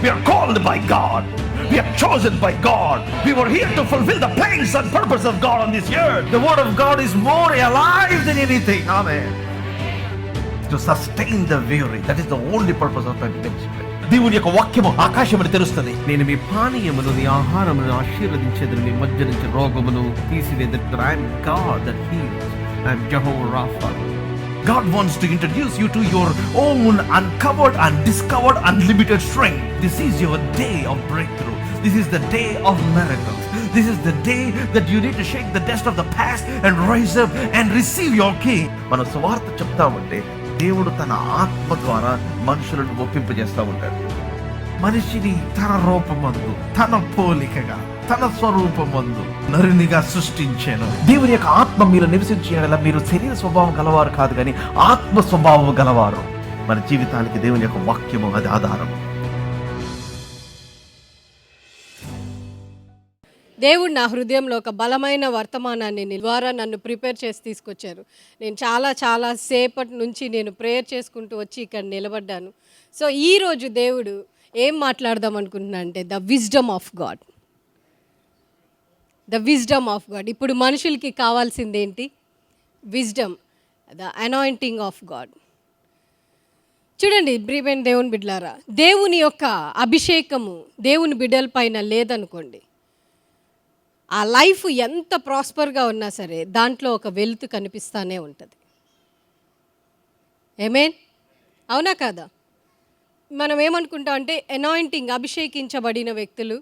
We are called by God. We are chosen by God. We were here to fulfill the plans and purpose of God on this earth. The word of God is more alive than anything. Amen. To sustain the weary. That is the only purpose of my ministry. దేవుని యొక్క వాక్యము ఆకాశమును తెరుస్తుంది. నేను మీ పానీయమును మీ ఆహారమును ఆశీర్వదించేదని మీ మధ్య నుంచి రోగమును తీసివేదను. I am God that heals. I am Jehovah Rapha. God wants to introduce you to your own uncovered and discovered unlimited strength. This is your day of breakthrough. This is the day of miracles. This is the day that you need to shake the dust of the past and rise up and receive your king. మనం సువార్త చెప్తామంటే దేవుడు తన ఆత్మ ద్వారా మనుషులను ఒప్పింపజేస్తూ ఉంటాడు. మనిషిని తన రూపమందు, తన పోలికగా, తన స్వరూపమందు నరునిగా సృష్టించాను. దేవుని యొక్క ఆత్మ మీరు నివసించేలా మీరు శరీర స్వభావం గలవారు కాదు, కానీ ఆత్మ స్వభావం గలవారు. మన జీవితానికి దేవుని యొక్క వాక్యము అది ఆధారం. దేవుడు నా హృదయంలో ఒక బలమైన వర్తమానాన్ని ద్వారా నన్ను ప్రిపేర్ చేసి తీసుకొచ్చారు. నేను చాలా సేపటి నుంచి నేను ప్రేయర్ చేసుకుంటూ వచ్చి ఇక్కడ నిలబడ్డాను. సో ఈరోజు దేవుడు ఏం మాట్లాడదాం అనుకుంటున్నా అంటే the wisdom of God. The wisdom of God. ఇప్పుడు మనుషులకి కావాల్సింది ఏంటి? Wisdom, the anointing of God. చూడండి ప్రియమైన దేవుని బిడ్డలారా, దేవుని యొక్క అభిషేకము దేవుని బిడ్డల పైన లేదనుకోండి, ఆ లైఫ్ ఎంత ప్రాస్పర్గా ఉన్నా సరే దాంట్లో ఒక వెలుతు కనిపిస్తూనే ఉంటుంది. ఏమేన్? అవునా కాదా? మనం ఏమనుకుంటాం అంటే అనాయింటింగ్, అభిషేకించబడిన వ్యక్తులు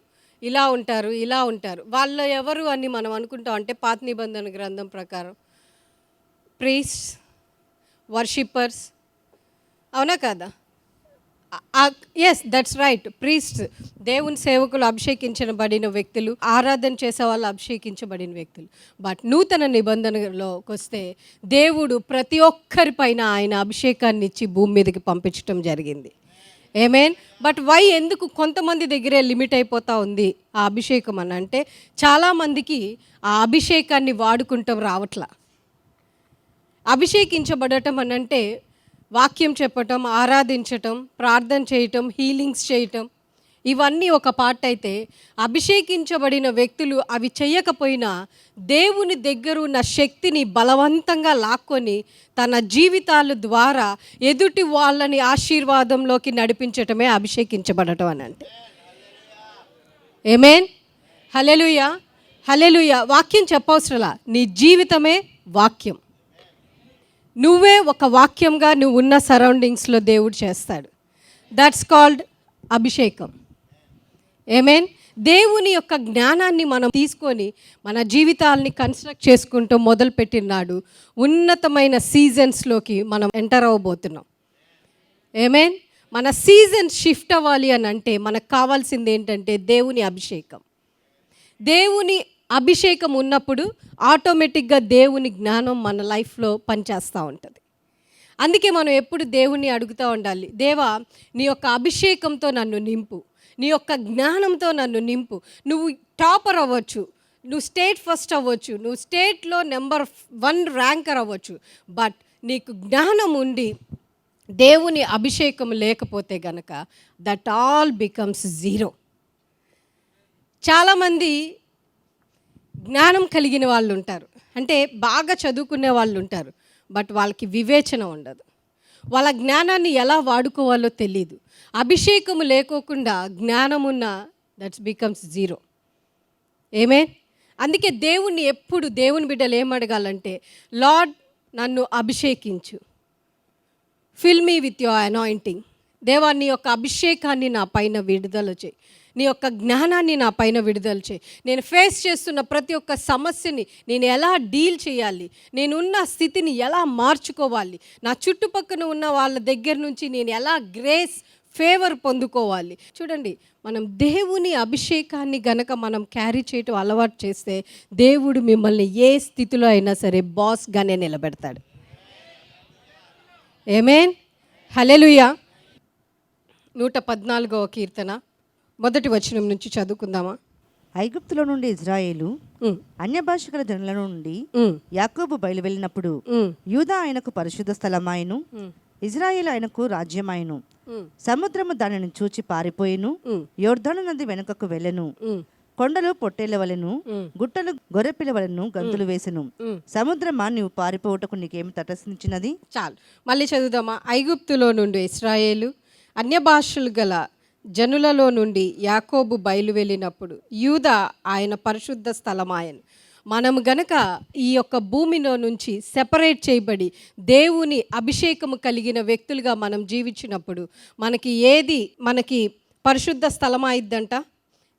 ఇలా ఉంటారు. వాళ్ళు ఎవరు అని మనం అనుకుంటాం అంటే పాత నిబంధన గ్రంథం ప్రకారం ప్రీస్ట్, వర్షిప్పర్స్. అవునా కాదా? Yes, that's right. ప్రీస్ట్ దేవుని సేవకులు అభిషేకించబడిన వ్యక్తులు, ఆరాధన చేసే వాళ్ళు అభిషేకించబడిన వ్యక్తులు. బట్ నూతన నిబంధనలోకి వస్తే దేవుడు ప్రతి ఒక్కరి పైన ఆయన అభిషేకాన్ని ఇచ్చి భూమి మీదకి పంపించడం జరిగింది. ఏమేన్? బట్ వై, ఎందుకు కొంతమంది దగ్గరే లిమిట్ అయిపోతూ ఉంది ఆ అభిషేకం అని అంటే చాలామందికి ఆ అభిషేకాన్ని వాడుకుంటాం రావట్లా. అభిషేకించబడటం అని అంటే వాక్యం చెప్పటం, ఆరాధించటం, ప్రార్థన చేయటం, హీలింగ్స్ చేయటం, ఇవన్నీ ఒక పార్ట్ అయితే అభిషేకించబడిన వ్యక్తులు అవి చేయకపోయినా దేవుని దగ్గర ఉన్న శక్తిని బలవంతంగా లాక్కొని తన జీవితాల ద్వారా ఎదుటి వాళ్ళని ఆశీర్వాదంలోకి నడిపించటమే అభిషేకించబడటం అని అంటే. ఏమేన్? హల్లెలూయా, హల్లెలూయా. వాక్యం చెప్పవసరలా, నీ జీవితమే వాక్యం. నువ్వే ఒక వాక్యంగా నువ్వు ఉన్న సరౌండింగ్స్లో దేవుడు చేస్తాడు. దట్స్ కాల్డ్ అభిషేకం. ఏమేన్? దేవుని యొక్క జ్ఞానాన్ని మనం తీసుకొని మన జీవితాలని కన్స్ట్రక్ట్ చేసుకుంటూ మొదలుపెట్టినాడు ఉన్నతమైన సీజన్స్లోకి మనం ఎంటర్ అవ్వబోతున్నాం. ఏమేన్? మన సీజన్ షిఫ్ట్ అవ్వాలి అని అంటే మనకు కావాల్సింది ఏంటంటే దేవుని అభిషేకం. దేవుని అభిషేకం ఉన్నప్పుడు ఆటోమేటిక్గా దేవుని జ్ఞానం మన లైఫ్లో పనిచేస్తూ ఉంటుంది. అందుకే మనం ఎప్పుడు దేవుణ్ణి అడుగుతూ ఉండాలి, దేవా నీ యొక్క అభిషేకంతో నన్ను నింపు, నీ యొక్క జ్ఞానంతో నన్ను నింపు. నువ్వు టాపర్ అవ్వచ్చు, నువ్వు స్టేట్ ఫస్ట్ అవ్వచ్చు, నువ్వు స్టేట్లో నెంబర్ 1 ర్యాంకర్ అవ్వచ్చు, బట్ నీకు జ్ఞానం ఉండి దేవుని అభిషేకం లేకపోతే గనక దట్ ఆల్ బికమ్స్ జీరో. చాలామంది జ్ఞానం కలిగిన వాళ్ళు ఉంటారు, అంటే బాగా చదువుకునే వాళ్ళు ఉంటారు, బట్ వాళ్ళకి వివేచన ఉండదు. వాళ్ళ జ్ఞానాన్ని ఎలా వాడుకోవాలో తెలీదు. అభిషేకము లేకోకుండా జ్ఞానమున్న దట్స్ బికమ్స్ జీరో. ఏమే? అందుకే దేవుణ్ణి ఎప్పుడు దేవుని బిడ్డలు ఏమడగాలంటే, లార్డ్ నన్ను అభిషేకించు, fill me with your anointing. దేవా నీ యొక్క అభిషేకాన్ని నా పైన విడుదల చేయి, నీ యొక్క జ్ఞానాన్ని నా పైన విడుదల చేయి. నేను ఫేస్ చేస్తున్న ప్రతి ఒక్క సమస్యని నేను ఎలా డీల్ చేయాలి, నేనున్న స్థితిని ఎలా మార్చుకోవాలి, నా చుట్టుపక్కల ఉన్న వాళ్ళ దగ్గర నుంచి నేను ఎలా గ్రేస్ ఫేవర్ పొందుకోవాలి. చూడండి, మనం దేవుని అభిషేకాన్ని గనక మనం క్యారీ చేయటం అలవాటు చేస్తే దేవుడు మిమ్మల్ని ఏ స్థితిలో అయినా సరే బాస్గానే నిలబెడతాడు. ఏమేన్? హల్లెలూయా. 114వ కీర్తన 1వ వచనం నుంచి చదువుకుందామా? ఐగుప్తులో నుండి ఇజ్రాయేలు అన్య భాషల జనుల నుండి యాకోబు బయలు వెళ్ళినప్పుడు యూదా ఆయనకు పరిశుద్ధ స్థలమాయను, ఇజ్రాయేలు ఆయనకు రాజ్యమాయను. సముద్రము దానిని చూచి పారిపోయిను. యోర్దాను నది వెనుకకు వెళ్ళెను. కొండలు పొట్టేళ్ల వలెను, గుట్టలు గొర్రెపిల్ల వలెను గంతులు వేసెను. సముద్రమా నీవు పారిపోవుటకు నీకేమి తటస్థించినది? చాలు, మళ్ళీ చదువుదామా. ఐగుప్తులో నుండి ఇశ్రాయేలు అన్య భాషలు గల జనులలో నుండి యాకోబు బయలు వెళ్ళినప్పుడు యూదా ఆయన పరిశుద్ధ స్థలమాయను. మనము గనక ఈ యొక్క భూమిలో నుంచి సెపరేట్ చేయబడి దేవుని అభిషేకము కలిగిన వ్యక్తులుగా మనం జీవించినప్పుడు మనకి పరిశుద్ధ స్థలమైద్దంట.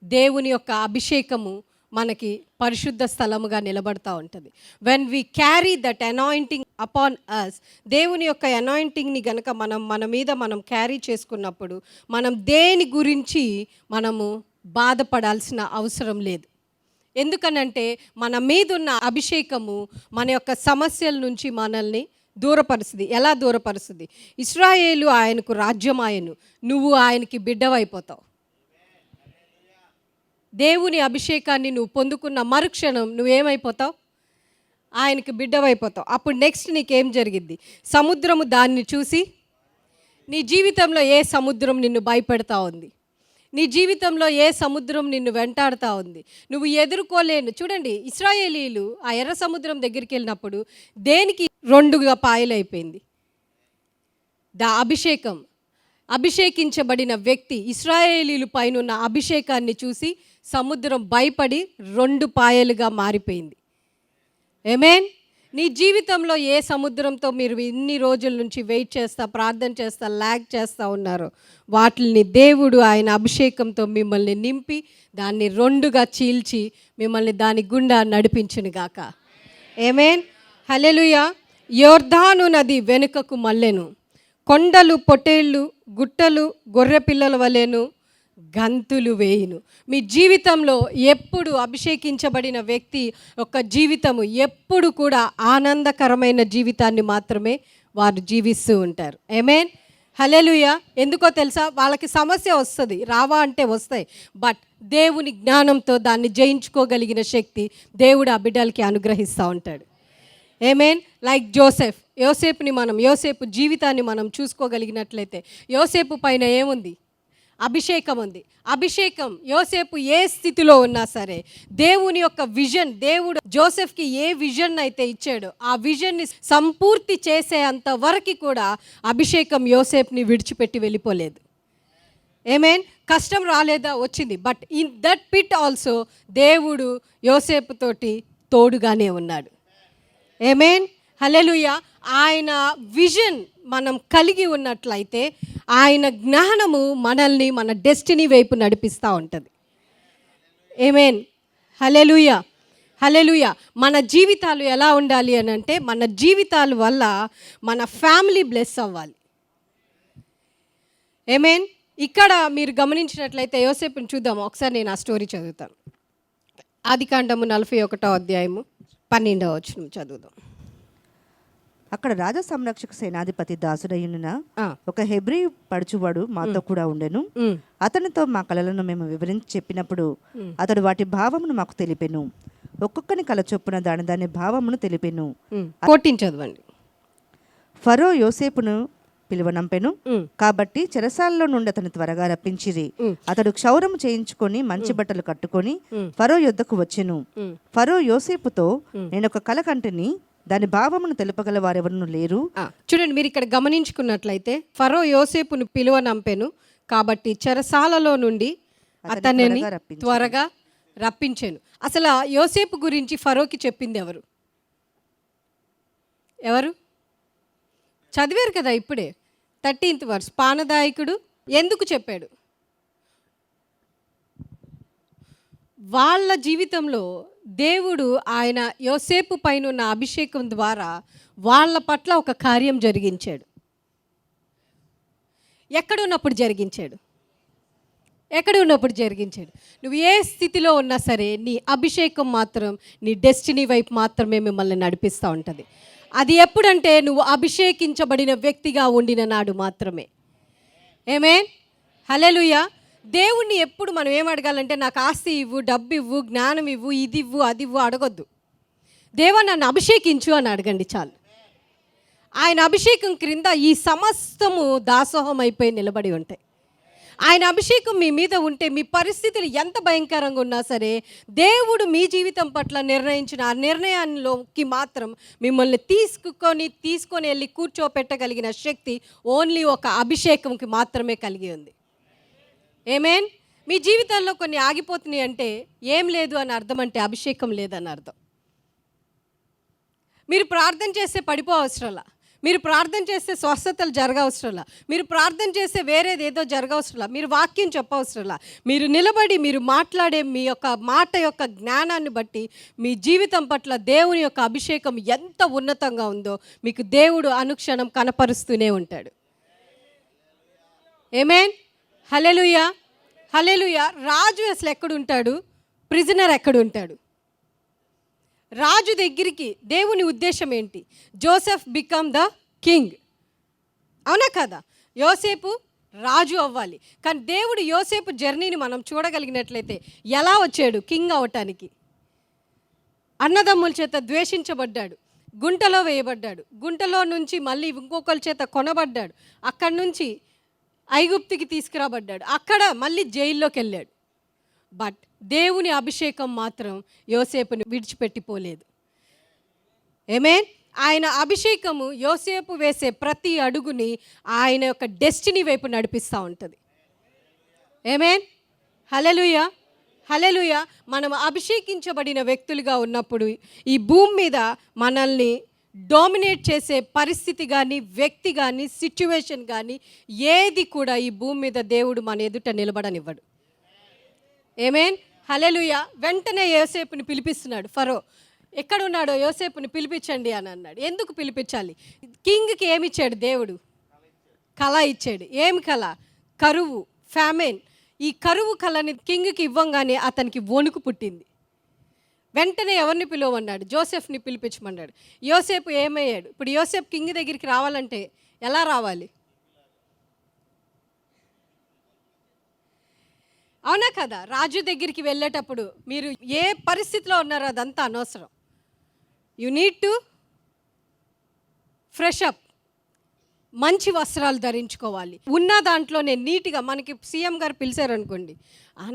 దేవుని యొక్క అభిషేకము మనకి పరిశుద్ధ స్థలముగా నిలబడతా ఉంటుంది. When we carry that anointing upon us, దేవుని యొక్క అనాయింటింగ్ని గనక మన మీద మనం క్యారీ చేసుకున్నప్పుడు మనం దేని గురించి మనము బాధపడాల్సిన అవసరం లేదు. ఎందుకనంటే మన మీద ఉన్న అభిషేకము మన యొక్క సమస్యల నుంచి మనల్ని దూరపరుస్తుంది. ఎలా దూరపరుస్తుంది? ఇశ్రాయేలు ఆయనకు రాజ్యమాయను, నువ్వు ఆయనకి బిడ్డవైపోతావు. దేవుని అభిషేకాన్ని నువ్వు పొందుకున్న మరుక్షణం నువ్వేమైపోతావు? ఆయనకి బిడ్డవైపోతావు. అప్పుడు నెక్స్ట్ నీకేం జరిగిద్ది? సముద్రము దాన్ని చూసి, నీ జీవితంలో ఏ సముద్రం నిన్ను భయపెడతా ఉంది? నీ జీవితంలో ఏ సముద్రం నిన్ను వెంటాడుతూ ఉంది? నువ్వు ఎదుర్కోలేను. చూడండి, ఇశ్రాయేలీలు ఆ ఎర్ర సముద్రం దగ్గరికి వెళ్ళినప్పుడు దేనికి రెండుగా పాయలైపోయింది? అభిషేకించబడిన వ్యక్తి ఇశ్రాయేలీలు పైన ఉన్న అభిషేకాన్ని చూసి సముద్రం భయపడి రెండు పాయలుగా మారిపోయింది. ఆమేన్. నీ జీవితంలో ఏ సముద్రంతో మీరు ఇన్ని రోజుల నుంచి వెయిట్ చేస్తా, ప్రార్థన చేస్తా, లాగ్ చేస్తూ ఉన్నారో వాటిని దేవుడు ఆయన అభిషేకంతో మిమ్మల్ని నింపి దాన్ని రెండుగా చీల్చి మిమ్మల్ని దాని గుండా నడిపించునుగాక. ఆమేన్. హల్లెలూయా. యోర్దాను నది వెనుకకు మళ్ళెను, కొండలు పొట్టేళ్ళు గుట్టలు గొర్రె పిల్లల వలెను గంతులు వేయును. మీ జీవితంలో ఎప్పుడు అభిషేకించబడిన వ్యక్తి యొక్క జీవితము ఎప్పుడు కూడా ఆనందకరమైన జీవితాన్ని మాత్రమే వారు జీవిస్తూ ఉంటారు. ఆమేన్. హల్లెలూయా. ఎందుకో తెలుసా? వాళ్ళకి సమస్య వస్తుంది, రావా అంటే వస్తాయి, బట్ దేవుని జ్ఞానంతో దాన్ని జయించుకోగలిగిన శక్తి దేవుడు ఆ బిడ్డలకి అనుగ్రహిస్తూ ఉంటాడు. ఆమేన్. లైక్ యోసేపు జీవితాన్ని మనం చూసుకోగలిగినట్లయితే యోసేపు పైన ఏముంది? అభిషేకం ఉంది. అభిషేకం యోసేపు ఏ స్థితిలో ఉన్నా సరే దేవుని యొక్క విజన్, దేవుడు జోసెఫ్కి ఏ విజన్ అయితే ఇచ్చాడో ఆ విజన్ని సంపూర్తి చేసేంత వరకు కూడా అభిషేకం యోసేపుని విడిచిపెట్టి వెళ్ళిపోలేదు. ఆమేన్. కష్టం రాలేదా? వచ్చింది. But in that pit also దేవుడు యోసేపు తోటి తోడుగానే ఉన్నాడు. ఆమేన్. హల్లెలూయా. ఆయన విజన్ మనం కలిగి ఉన్నట్లయితే ఆయన జ్ఞానము మనల్ని మన డెస్టినీ వైపు నడిపిస్తూ ఉంటుంది. ఆమేన్. హల్లెలూయా. హల్లెలూయా. మన జీవితాలు ఎలా ఉండాలి అని అంటే మన జీవితాల వల్ల మన ఫ్యామిలీ బ్లెస్ అవ్వాలి. ఆమేన్. ఇక్కడ మీరు గమనించినట్లయితే యోసేపుని చూద్దాము ఒకసారి. నేను ఆ స్టోరీ చదువుతాను. ఆదికాండము 41వ అధ్యాయము 12వ వచనం చదువుదాం. అక్కడ రాజ సంరక్షక సేనాధిపతి దాసుడయ్యున్న ఒక హెబ్రీ పడుచువాడు మాతో కూడా ఉండెను. అతనితో మా కలలను మేము వివరించి చెప్పినప్పుడు అతడు వాటి భావమును మాకు తెలిపెను. ఒక్కొక్కని కల చొప్పున దాని భావమును తెలిపెను. చదవండి. ఫరో యోసేపును పిలువనంపెను. కాబట్టి చెరసాలలో నుండి అతను త్వరగా రప్పించిరి. అతడు క్షౌరము చేయించుకొని మంచి బట్టలు కట్టుకొని ఫరో యొద్దకు వచ్చెను. ఫరో యోసేపుతో నేను ఒక కల కంటిని, దాని భావమును తెలుపగల వారెవరు లేరు. చూడండి, మీరు ఇక్కడ గమనించుకున్నట్లయితే ఫరో యోసేపును పిలువనంపెను, కాబట్టి చెరసాలలో నుండి అతనిని త్వరగా రప్పించాను. అసలు యోసేపు గురించి ఫరోకి చెప్పింది ఎవరు? చదివారు కదా ఇప్పుడే 13th verse. పానదాయకుడు ఎందుకు చెప్పాడు? వాళ్ళ జీవితంలో దేవుడు ఆయన యోసేపు పైన ఉన్న అభిషేకం ద్వారా వాళ్ళ పట్ల ఒక కార్యం జరిగించాడు. ఎక్కడున్నప్పుడు జరిగించాడు? నువ్వు ఏ స్థితిలో ఉన్నా సరే నీ అభిషేకం మాత్రం నీ డెస్టినీ వైపు మాత్రమే మిమ్మల్ని నడిపిస్తూ ఉంటుంది. అది ఎప్పుడంటే నువ్వు అభిషేకించబడిన వ్యక్తిగా ఉండిన నాడు మాత్రమే. ఆమేన్. హల్లెలూయా. దేవుణ్ణి ఎప్పుడు మనం ఏం అడగాలంటే నాకు ఆస్తి ఇవ్వు, డబ్బు ఇవ్వు, జ్ఞానం ఇవ్వు, ఇది ఇవ్వు, అది ఇవ్వు అడగొద్దు. దేవా నన్ను అభిషేకించు అని అడగండి చాలు. ఆయన అభిషేకం క్రింద ఈ సమస్తము దాసోహం అయిపోయి నిలబడి ఉంటాయి. ఆయన అభిషేకం మీ మీద ఉంటే మీ పరిస్థితులు ఎంత భయంకరంగా ఉన్నా సరే, దేవుడు మీ జీవితం పట్ల నిర్ణయించిన ఆ నిర్ణయాల్లోకి మాత్రం మిమ్మల్ని తీసుకొని వెళ్ళి కూర్చోపెట్టగలిగిన శక్తి ఓన్లీ ఒక అభిషేకంకి మాత్రమే కలిగి ఉంది. ఆమేన్. మీ జీవితాల్లో కొన్ని ఆగిపోతున్నాయి అంటే ఏం లేదు అని అర్థం, అంటే అభిషేకం లేదని అర్థం. మీరు ప్రార్థన చేస్తే పడిపోవసరంలా, మీరు ప్రార్థన చేస్తే స్వస్థతలు జరగవసరంలా, మీరు ప్రార్థన చేస్తే వేరేది ఏదో జరగవసరంలా, మీరు వాక్యం చెప్పవసరంలా. మీరు నిలబడి మీరు మాట్లాడే మీ యొక్క మాట యొక్క జ్ఞానాన్ని బట్టి మీ జీవితం పట్ల దేవుని యొక్క అభిషేకం ఎంత ఉన్నతంగా ఉందో మీకు దేవుడు అనుక్షణం కనపరుస్తూనే ఉంటాడు. ఆమేన్. హల్లెలూయా, హల్లెలూయా. రాజు అసలు ఎక్కడుంటాడు? ప్రిజనర్ ఎక్కడుంటాడు? రాజు దగ్గరికి దేవుని ఉద్దేశం ఏంటి? జోసెఫ్ బికమ్ ద కింగ్, అవునా కదా? యోసేపు రాజు అవ్వాలి. కానీ దేవుడు యోసేపు జర్నీని మనం చూడగలిగినట్లయితే ఎలా వచ్చాడు కింగ్ అవటానికి? అన్నదమ్ముల చేత ద్వేషించబడ్డాడు, గుంటలో వేయబడ్డాడు, గుంటలో నుంచి మళ్ళీ ఇంకొకరి చేత కొనబడ్డాడు, అక్కడి నుంచి ఐగుప్తుకి తీసుకురాబడ్డాడు, అక్కడ మళ్ళీ జైల్లోకి వెళ్ళాడు. బట్ దేవుని అభిషేకం మాత్రం యోసేపుని విడిచిపెట్టిపోలేదు. ఆమేన్. ఆయన అభిషేకము యోసేపు వేసే ప్రతి అడుగుని ఆయన యొక్క డెస్టినీ వైపు నడిపిస్తూ ఉంటుంది. ఆమేన్. హల్లెలూయా, హల్లెలూయా. మనం అభిషేకించబడిన వ్యక్తులుగా ఉన్నప్పుడు ఈ భూమి మీద మనల్ని డామినేట్ చేసే పరిస్థితి కానీ, వ్యక్తి కానీ, సిచ్యువేషన్ కానీ ఏది కూడా ఈ భూమి మీద దేవుడు మన ఎదుట నిలబడనివ్వడు. ఆమేన్. హల్లెలూయా. వెంటనే యోసేపుని పిలిపిస్తున్నాడు. ఫరో ఎక్కడున్నాడో యోసేపుని పిలిపించండి అని అన్నాడు. ఎందుకు పిలిపించాలి? కింగ్కి ఏమి ఇచ్చాడు దేవుడు? కళ ఇచ్చాడు. ఏమి కళ? కరువు, ఫ్యామిన్. ఈ కరువు కళని కింగ్కి ఇవ్వంగానే అతనికి వణుకు పుట్టింది. వెంటనే ఎవరిని పిలవమన్నాడు? జోసెఫ్ని పిలిపించమన్నాడు. యోసేపు ఏమయ్యాడు? ఇప్పుడు యోసేపు కింగ్ దగ్గరికి రావాలంటే ఎలా రావాలి? అవునా కదా? రాజు దగ్గరికి వెళ్ళేటప్పుడు మీరు ఏ పరిస్థితిలో ఉన్నారో అదంతా అనవసరం. You need to fresh up, మంచి వస్త్రాలు ధరించుకోవాలి. ఉన్న దాంట్లోనే నీట్గా. మనకి సీఎం గారు పిలిచారనుకోండి,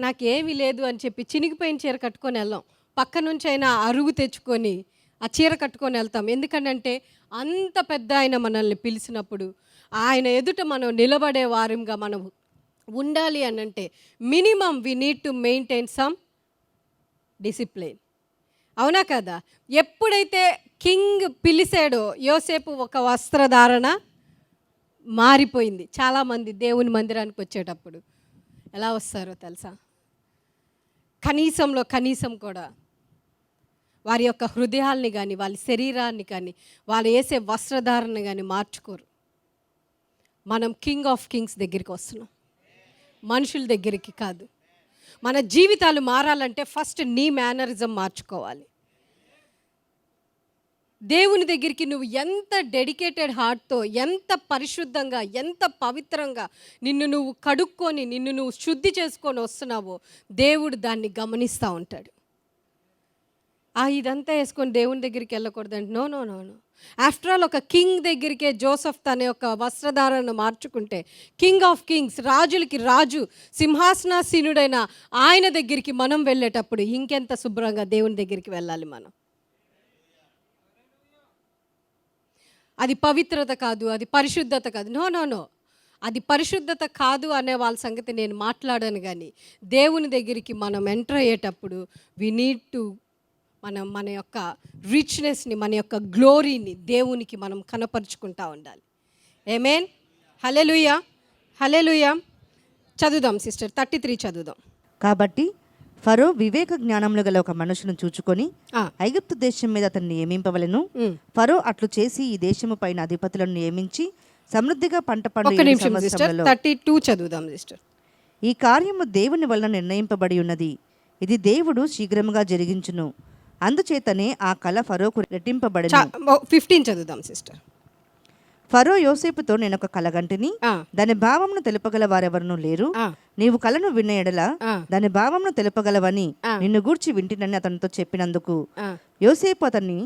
నాకేమీ లేదు అని చెప్పి చినిగిపోయిన చీర కట్టుకొని వెళ్ళాం. పక్క నుంచి అయినా అరుగు తెచ్చుకొని ఆ చీర కట్టుకొని వెళ్తాం. ఎందుకంటే అంత పెద్ద ఆయన మనల్ని పిలిచినప్పుడు ఆయన ఎదుట మనం నిలబడే వారంగా మనం ఉండాలి అని అంటే minimum we need to maintain some discipline. అవునా కదా? ఎప్పుడైతే కింగ్ పిలిచాడో యోసేపు ఒక వస్త్రధారణ మారిపోయింది. చాలామంది దేవుని మందిరానికి వచ్చేటప్పుడు ఎలా వస్తారో తెలుసా? కనీసంలో కనీసం కూడా వారి యొక్క హృదయాల్ని కానీ, వాళ్ళ శరీరాన్ని కానీ, వాళ్ళు వేసే వస్త్రధారణ కానీ మార్చుకోరు. మనం కింగ్ ఆఫ్ కింగ్స్ దగ్గరికి వస్తున్నాం, మనుషుల దగ్గరికి కాదు. మన జీవితాలు మారాలంటే ఫస్ట్ నీ మేనరిజం మార్చుకోవాలి. దేవుని దగ్గరికి నువ్వు ఎంత డెడికేటెడ్ హార్ట్తో, ఎంత పరిశుద్ధంగా, ఎంత పవిత్రంగా నిన్ను నువ్వు కడుక్కొని, నిన్ను నువ్వు శుద్ధి చేసుకొని వస్తున్నావో దేవుడు దాన్ని గమనిస్తూ ఉంటాడు. ఇదంతా వేసుకొని దేవుని దగ్గరికి వెళ్ళకూడదండి. No no no no. After all ఒక కింగ్ దగ్గరికే జోసెఫ్ తన యొక్క వస్త్రధారణను మార్చుకుంటే, కింగ్ ఆఫ్ కింగ్స్, రాజులకి రాజు, సింహాసనాసీనుడైన ఆయన దగ్గరికి మనం వెళ్ళేటప్పుడు ఇంకెంత శుభ్రంగా దేవుని దగ్గరికి వెళ్ళాలి మనం. అది పవిత్రత కాదు, అది పరిశుద్ధత కాదు. No no no. అది పరిశుద్ధత కాదు అనే వాళ్ళ సంగతి నేను మాట్లాడాను. కానీ దేవుని దగ్గరికి మనం ఎంటర్ అయ్యేటప్పుడు వి నీడ్ టు మన యొక్క రిచ్నెస్ని, మన యొక్క గ్లోరీని దేవునికి మనం కనపరుచుకుంటూ ఉండాలి. ఆమేన్. హల్లెలూయా, హల్లెలూయా. చదువుదాం సిస్టర్, 33 చదువుదాం. కాబట్టి ఫరో వివేక జ్ఞానములు గల ఒక మనుషును చూచుకొని ఐగుప్తు దేశం మీద అతన్ని నియమింపవలెను. ఫరో అట్లు చేసి ఈ దేశము పైన అధిపతులను నియమించి సమృద్ధిగా పంట పండు 32 చదువుదాం సిస్టర్. ఈ కార్యము దేవుని వలన నిర్ణయింపబడి ఉన్నది, ఇది దేవుడు శీఘ్రముగా జరిగించును. అందుచేతనే ఆ కళ ఫరోకు రెట్టింపబడి 15 చదువుదాం సిస్టర్. ఫరో యోసేపుతో నేనొక కలగంటిని, ఆ. దాని భావమును తెలుపగల వారెవరూ లేరు. ఆ. నీవు కలను విన్న ఎడల ఆ. దాని భావమును తెలుపగలవని ఆ. నిన్ను గూర్చి వింటినని అతనితో చెప్పినందుకు ఆ. యోసేపు అతన్ని,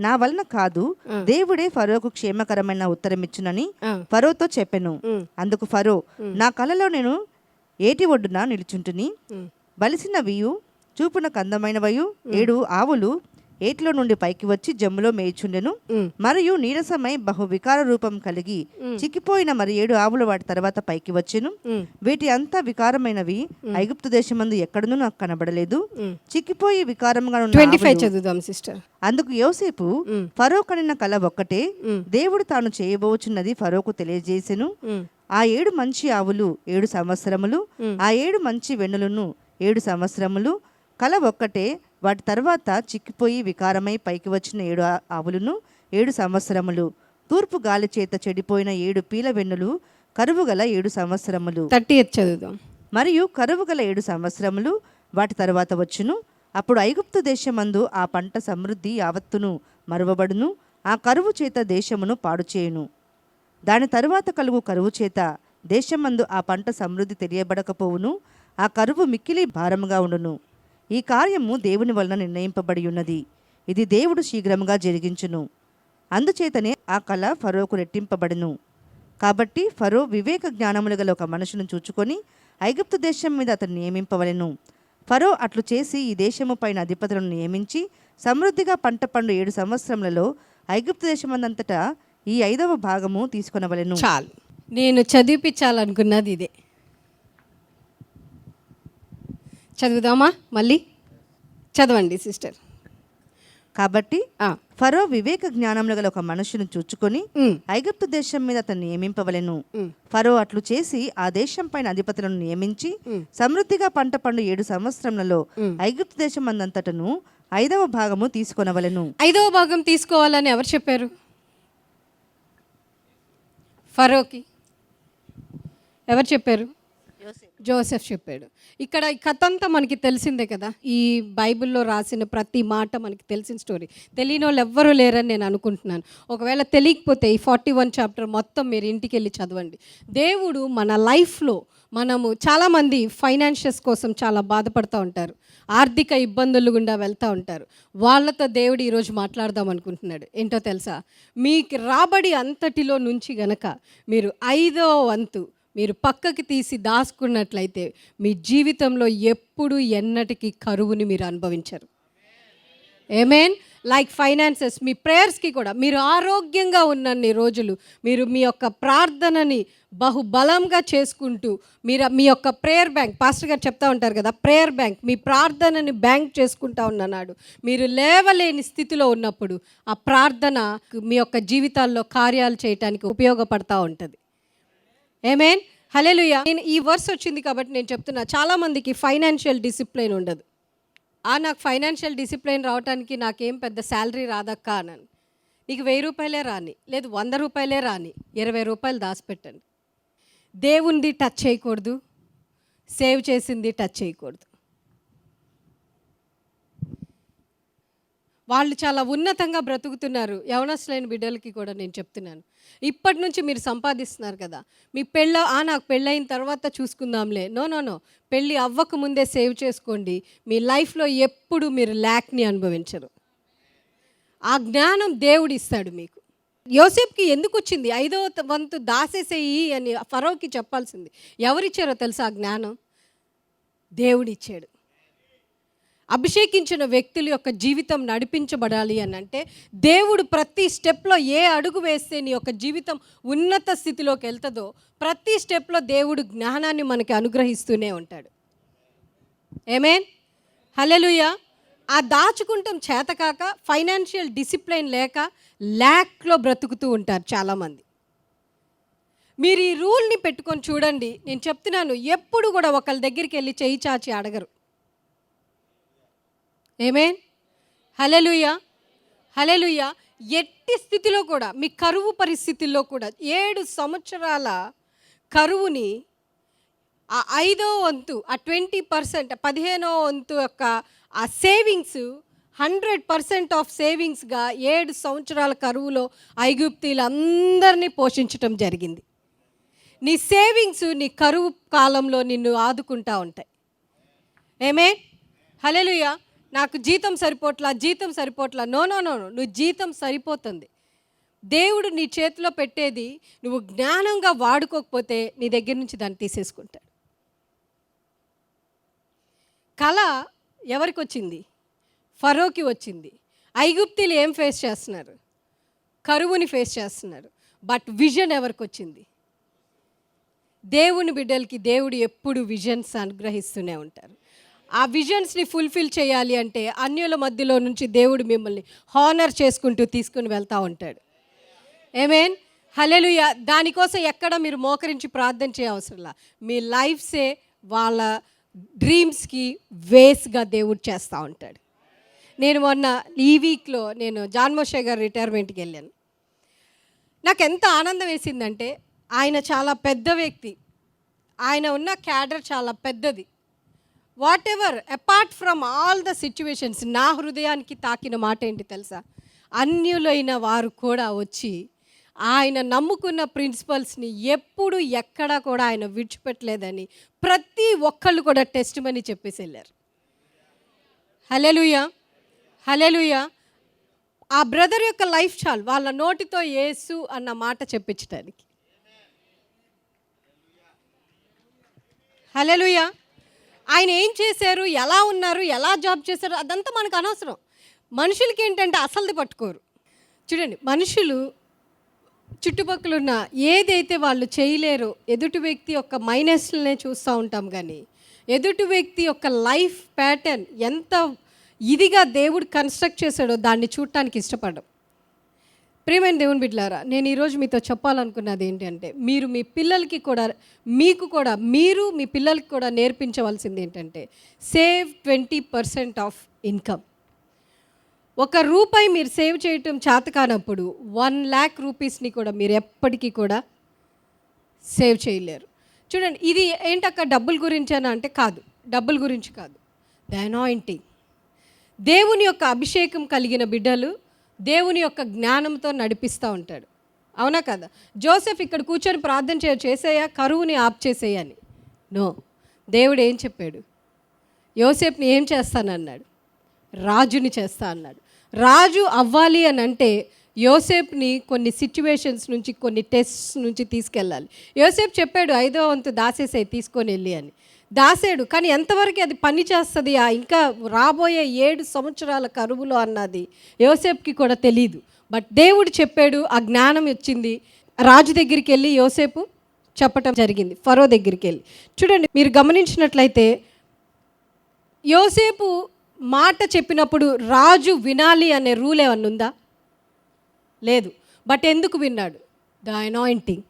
నా వలన కాదు, దేవుడే ఫరోకు క్షేమకరమైన ఉత్తరమిచ్చునని ఆ. ఫరోతో చెప్పెను. అందుకు ఫరో, నా కలలో నేను ఏటి ఒడ్డున నిలుచుంటుని, బలిసినవియు చూపున కందమైనవయు 7 ఆవులు ఏట్లో నుండి పైకి వచ్చి జమ్ములో మేయిచుండెను. మరియు నీరసమై బహు వికార రూపం కలిగి చిక్కిపోయిన మరి 7 ఆవులు వాటి తర్వాత పైకి వచ్చెను. వీటి అంతా వికారమైనవి, ఐగుప్తు దేశమందు ఎక్కడనూ నాకు కనబడలేదు. చిక్కిపోయి వికారంగా ఉన్న 25 ఆవులు. చదువుదాం సిస్టర్. అందుకు యోసేపు, ఫరో కనిన కల ఒక్కటే, దేవుడు తాను చేయబోచున్నది ఫరోకు తెలియజేసెను. ఆ 7 మంచి ఆవులు 7 సంవత్సరములు, ఆ 7 మంచి వెన్నులను 7 సంవత్సరములు. కల ఒక్కటే, వాటి తర్వాత చిక్కిపోయి వికారమై పైకి వచ్చిన 7 ఆవులను 7 సంవత్సరములు. తూర్పు గాలి చేత చెడిపోయిన 7 పీల వెన్నులు కరువు గల 7 సంవత్సరములు. 30 చదువుదాం. మరియు కరువు గల 7 సంవత్సరములు వాటి తర్వాత వచ్చును. అప్పుడు ఐగుప్తు దేశమందు ఆ పంట సమృద్ధి యావత్తును మరువబడును. ఆ కరువు చేత దేశమును పాడు చేయును. దాని తరువాత కలుగు కరువు చేత దేశమందు ఆ పంట సమృద్ధి తెలియబడకపోవును. ఆ కరువు మిక్కిలి భారముగా ఉండును. ఈ కార్యము దేవుని వలన నిర్ణయింపబడి ఉన్నది. ఇది దేవుడు శీఘ్రముగా జరిగించును. అందుచేతనే ఆ కళ ఫరోకు రెట్టింపబడును. కాబట్టి ఫరో వివేక జ్ఞానములు గల ఒక మనుషును చూచుకొని ఐగుప్తు దేశం మీద అతను నియమింపవలెను. ఫరో అట్లు చేసి ఈ దేశము పైన అధిపతులను నియమించి సమృద్ధిగా పంట పండు 7 సంవత్సరములలో ఐగుప్తు దేశమందంతటా ఈ 5వ భాగము తీసుకొనవలెను. చాలు, నేను చదివిపించాలనుకున్నది ఇదే. చదువుదామా? మళ్ళీ చదవండి సిస్టర్. కాబట్టి ఫరో వివేక జ్ఞానములు గల ఒక మనుషును చూచుకొని ఐగుప్తు దేశం మీద అతను నియమింపవలెను. ఫరో అట్లు చేసి ఆ దేశం పైన అధిపతులను నియమించి సమృద్ధిగా పంట పండు 7 సంవత్సరములలో ఐగుప్తు దేశం అందంతటను 5వ భాగము తీసుకొనవలెను. 5వ భాగం తీసుకోవాలని ఎవరు చెప్పారు? ఫరోకి ఎవరు చెప్పారు? జోసెఫ్ చెప్పాడు. ఇక్కడ ఈ కథ అంతా మనకి తెలిసిందే కదా. ఈ బైబిల్లో రాసిన ప్రతి మాట మనకి తెలిసిన స్టోరీ. తెలియని వాళ్ళు ఎవ్వరూ లేరని నేను అనుకుంటున్నాను. ఒకవేళ తెలియకపోతే ఈ 41 చాప్టర్ మొత్తం మీరు ఇంటికి వెళ్ళి చదవండి. దేవుడు మన లైఫ్లో, మనము చాలామంది ఫైనాన్షియల్స్ కోసం చాలా బాధపడుతూ ఉంటారు, ఆర్థిక ఇబ్బందులు గుండా వెళ్తూ ఉంటారు. వాళ్ళతో దేవుడు ఈరోజు మాట్లాడదాం అనుకుంటున్నాడు. ఏంటో తెలుసా? మీకు రాబడి అంతటిలో నుంచి గనక మీరు 5వ వంతు మీరు పక్కకి తీసి దాచుకున్నట్లయితే మీ జీవితంలో ఎప్పుడు ఎన్నటికీ కరువుని మీరు అనుభవించరు. ఆమేన్. లైక్ ఫైనాన్సెస్, మీ ప్రేయర్స్కి కూడా మీరు ఆరోగ్యంగా ఉన్నన్ని రోజులు మీరు మీ యొక్క ప్రార్థనని బహుబలంగా చేసుకుంటూ మీరు మీ యొక్క ప్రేయర్ బ్యాంక్, పాస్టర్ గారు చెప్తా ఉంటారు కదా, ప్రేయర్ బ్యాంక్, మీ ప్రార్థనని బ్యాంక్ చేసుకుంటా ఉన్ననాడు మీరు లేవలేని స్థితిలో ఉన్నప్పుడు ఆ ప్రార్థన మీ యొక్క జీవితాల్లో కార్యాలు చేయటానికి ఉపయోగపడతా ఉంటుంది. ఆమేన్. హల్లెలూయా. నేను ఈ వర్స్ వచ్చింది కాబట్టి నేను చెప్తున్నా, చాలామందికి ఫైనాన్షియల్ డిసిప్లిన్ ఉండదు. నాకు ఫైనాన్షియల్ డిసిప్లిన్ రావడానికి నాకేం పెద్ద శాలరీ రాదక్క అన్నాను. నీకు 1000 రూపాయలే రాని, లేదు 100 రూపాయలే రాని, 20 రూపాయలు దాచిపెట్టండి. దేవునిది టచ్ చేయకూడదు, సేవ్ చేసింది టచ్ చేయకూడదు. వాళ్ళు చాలా ఉన్నతంగా బ్రతుకుతున్నారు. యవనస్తులైన బిడ్డలకి కూడా నేను చెప్తున్నాను, ఇప్పటి నుంచి మీరు సంపాదిస్తున్నారు కదా, మీ నాకు పెళ్ళైన తర్వాత చూసుకుందాంలే, నో, పెళ్ళి అవ్వకముందే సేవ్ చేసుకోండి. మీ లైఫ్లో ఎప్పుడు మీరు ల్యాక్ని అనుభవించరు. ఆ జ్ఞానం దేవుడు ఇస్తాడు మీకు. యోసేపుకి ఎందుకు వచ్చింది? 5వ వంతు దాసేసేయి అని ఫరోకి చెప్పాల్సింది. ఎవరిచ్చారో తెలుసా ఆ జ్ఞానం? దేవుడిచ్చాడు. అభిషేకించిన వ్యక్తుల యొక్క జీవితం నడిపించబడాలి అని అంటే దేవుడు ప్రతి స్టెప్లో ఏ అడుగు వేస్తే నీ యొక్క జీవితం ఉన్నత స్థితిలోకి వెళ్తుందో ప్రతి స్టెప్లో దేవుడు జ్ఞానాన్ని మనకి అనుగ్రహిస్తూనే ఉంటాడు. ఆమేన్. హల్లెలూయా. ఆ దాచుకుంటాం చేతకాక, ఫైనాన్షియల్ డిసిప్లిన్ లేక ల్యాక్లో బ్రతుకుతూ ఉంటారు చాలామంది. మీరు ఈ రూల్ని పెట్టుకొని చూడండి. నేను చెప్తున్నాను, ఎప్పుడు కూడా ఒకళ్ళ దగ్గరికి వెళ్ళి చేయి చాచి అడగరు. ఆమేన్. హల్లెలూయా. హల్లెలూయా. ఎట్టి స్థితిలో కూడా, మీ కరువు పరిస్థితుల్లో కూడా 7 సంవత్సరాల కరువుని ఆ 5వ వంతు, ఆ 20%, 15వ వంతు యొక్క ఆ సేవింగ్స్ 100% ఆఫ్ సేవింగ్స్గా 7 సంవత్సరాల కరువులో ఐగుప్తీలందరినీ పోషించటం జరిగింది. నీ సేవింగ్స్ నీ కరువు కాలంలో నిన్ను ఆదుకుంటా ఉంటాయి. ఆమేన్. హల్లెలూయా. నాకు జీతం సరిపోట్లా. నో, నువ్వు జీతం సరిపోతుంది. దేవుడు నీ చేతిలో పెట్టేది నువ్వు జ్ఞానంగా వాడుకోకపోతే నీ దగ్గర నుంచి దాన్ని తీసేసుకుంటాడు. కళ ఎవరికి వచ్చింది? ఫరోకి వచ్చింది. ఐగుప్తీలు ఏం ఫేస్ చేస్తున్నారు? కరువుని ఫేస్ చేస్తున్నారు. బట్ విజన్ ఎవరికి వచ్చింది? దేవుని బిడ్డలకి దేవుడు ఎప్పుడు విజన్స్ అనుగ్రహిస్తూనే ఉంటారు. ఆ విజన్స్ని ఫుల్ఫిల్ చేయాలి అంటే అన్యుల మధ్యలో నుంచి దేవుడు మిమ్మల్ని హానర్ చేసుకుంటూ తీసుకుని వెళ్తూ ఉంటాడు. ఆమేన్. హల్లెలూయా. దానికోసం ఎక్కడ మీరు మోకరించి ప్రార్థన చేయ అవసరంలా. మీ లైఫ్సే వాళ్ళ డ్రీమ్స్కి వేస్గా దేవుడు చేస్తూ ఉంటాడు. నేను మొన్న ఈ వీక్లో నేను జాన్ మోషే గారు రిటైర్మెంట్కి వెళ్ళాను. నాకు ఎంత ఆనందం వేసిందంటే ఆయన చాలా పెద్ద వ్యక్తి, ఆయన ఉన్న క్యాడర్ చాలా పెద్దది. What ever apart from all the situations, నా హృదయానికి తాకిన మాట ఏంటి తెలుసా? అన్యులైన వారు కూడా వచ్చి ఆయన నమ్ముకున్న ప్రిన్సిపల్స్ని ఎప్పుడు ఎక్కడా కూడా ఆయన విడిచిపెట్టలేదని ప్రతి ఒక్కళ్ళు కూడా టెస్ట్ మనీ చెప్పేసి వెళ్ళారు. హల్లెలూయా, హల్లెలూయా. ఆ బ్రదర్ యొక్క లైఫ్ చాలు వాళ్ళ నోటితో యేసు అన్న మాట చెప్పించడానికి. హల్లెలూయా. ఆయన ఏం చేశారు, ఎలా ఉన్నారు, ఎలా జాబ్ చేశారు అదంతా మనకు అనవసరం. మనుషులకి ఏంటంటే అసలుది పట్టుకోరు. చూడండి, మనుషులు చుట్టుపక్కల ఉన్న ఏదైతే వాళ్ళు చేయలేరో ఎదుటి వ్యక్తి యొక్క మైనస్లనే చూస్తూ ఉంటాం, కానీ ఎదుటి వ్యక్తి యొక్క లైఫ్ ప్యాటర్న్ ఎంత ఇదిగా దేవుడు కన్స్ట్రక్ట్ చేశాడో దాన్ని చూడటానికి ఇష్టపడ్డం. ప్రియమైన దేవుని బిడ్డలారా, నేను ఈరోజు మీతో చెప్పాలనుకున్నది ఏంటంటే మీరు మీ పిల్లలకి కూడా మీరు మీ పిల్లలకి కూడా నేర్పించవలసింది ఏంటంటే సేవ్ 20% ఆఫ్ ఇన్కమ్. ₹1 మీరు సేవ్ చేయటం చేత కానప్పుడు 1 lakh రూపీస్ని కూడా మీరు ఎప్పటికీ కూడా సేవ్ చేయలేరు. చూడండి, ఇది ఏంటక్క డబ్బుల గురించేనా అంటే కాదు, డబ్బుల గురించి కాదు. ద అనాయింటింగ్, దేవుని యొక్క అభిషేకం కలిగిన బిడ్డలు దేవుని యొక్క జ్ఞానంతో నడిపిస్తూ ఉంటాడు. అవునా కదా? జోసెఫ్ ఇక్కడ కూర్చొని ప్రార్థన చేసేయా కరువుని ఆప్ చేసేయని. నో, దేవుడు ఏం చెప్పాడు? యోసేపుని ఏం చేస్తానన్నాడు? రాజుని చేస్తా అన్నాడు. రాజు అవ్వాలి అని అంటే యోసేపుని కొన్ని సిచ్యువేషన్స్ నుంచి, కొన్ని టెస్ట్స్ నుంచి తీసుకెళ్ళాలి. యోసేపు చెప్పాడు 5వ వంతు దాసేసాయి తీసుకొని వెళ్ళి అని. దాసాడు, కానీ ఎంతవరకు అది పని చేస్తుంది ఇంకా రాబోయే 7 సంవత్సరాల కరువులో అన్నది యోసేపుకి కూడా తెలీదు. బట్ దేవుడు చెప్పాడు, ఆ జ్ఞానం వచ్చింది. రాజు దగ్గరికి వెళ్ళి యోసేపు చెప్పటం జరిగింది, ఫరో దగ్గరికి వెళ్ళి. చూడండి, మీరు గమనించినట్లయితే యోసేపు మాట చెప్పినప్పుడు రాజు వినాలి అనే రూల్ ఏమన్నా ఉందా? లేదు. బట్ ఎందుకు విన్నాడు? The anointing.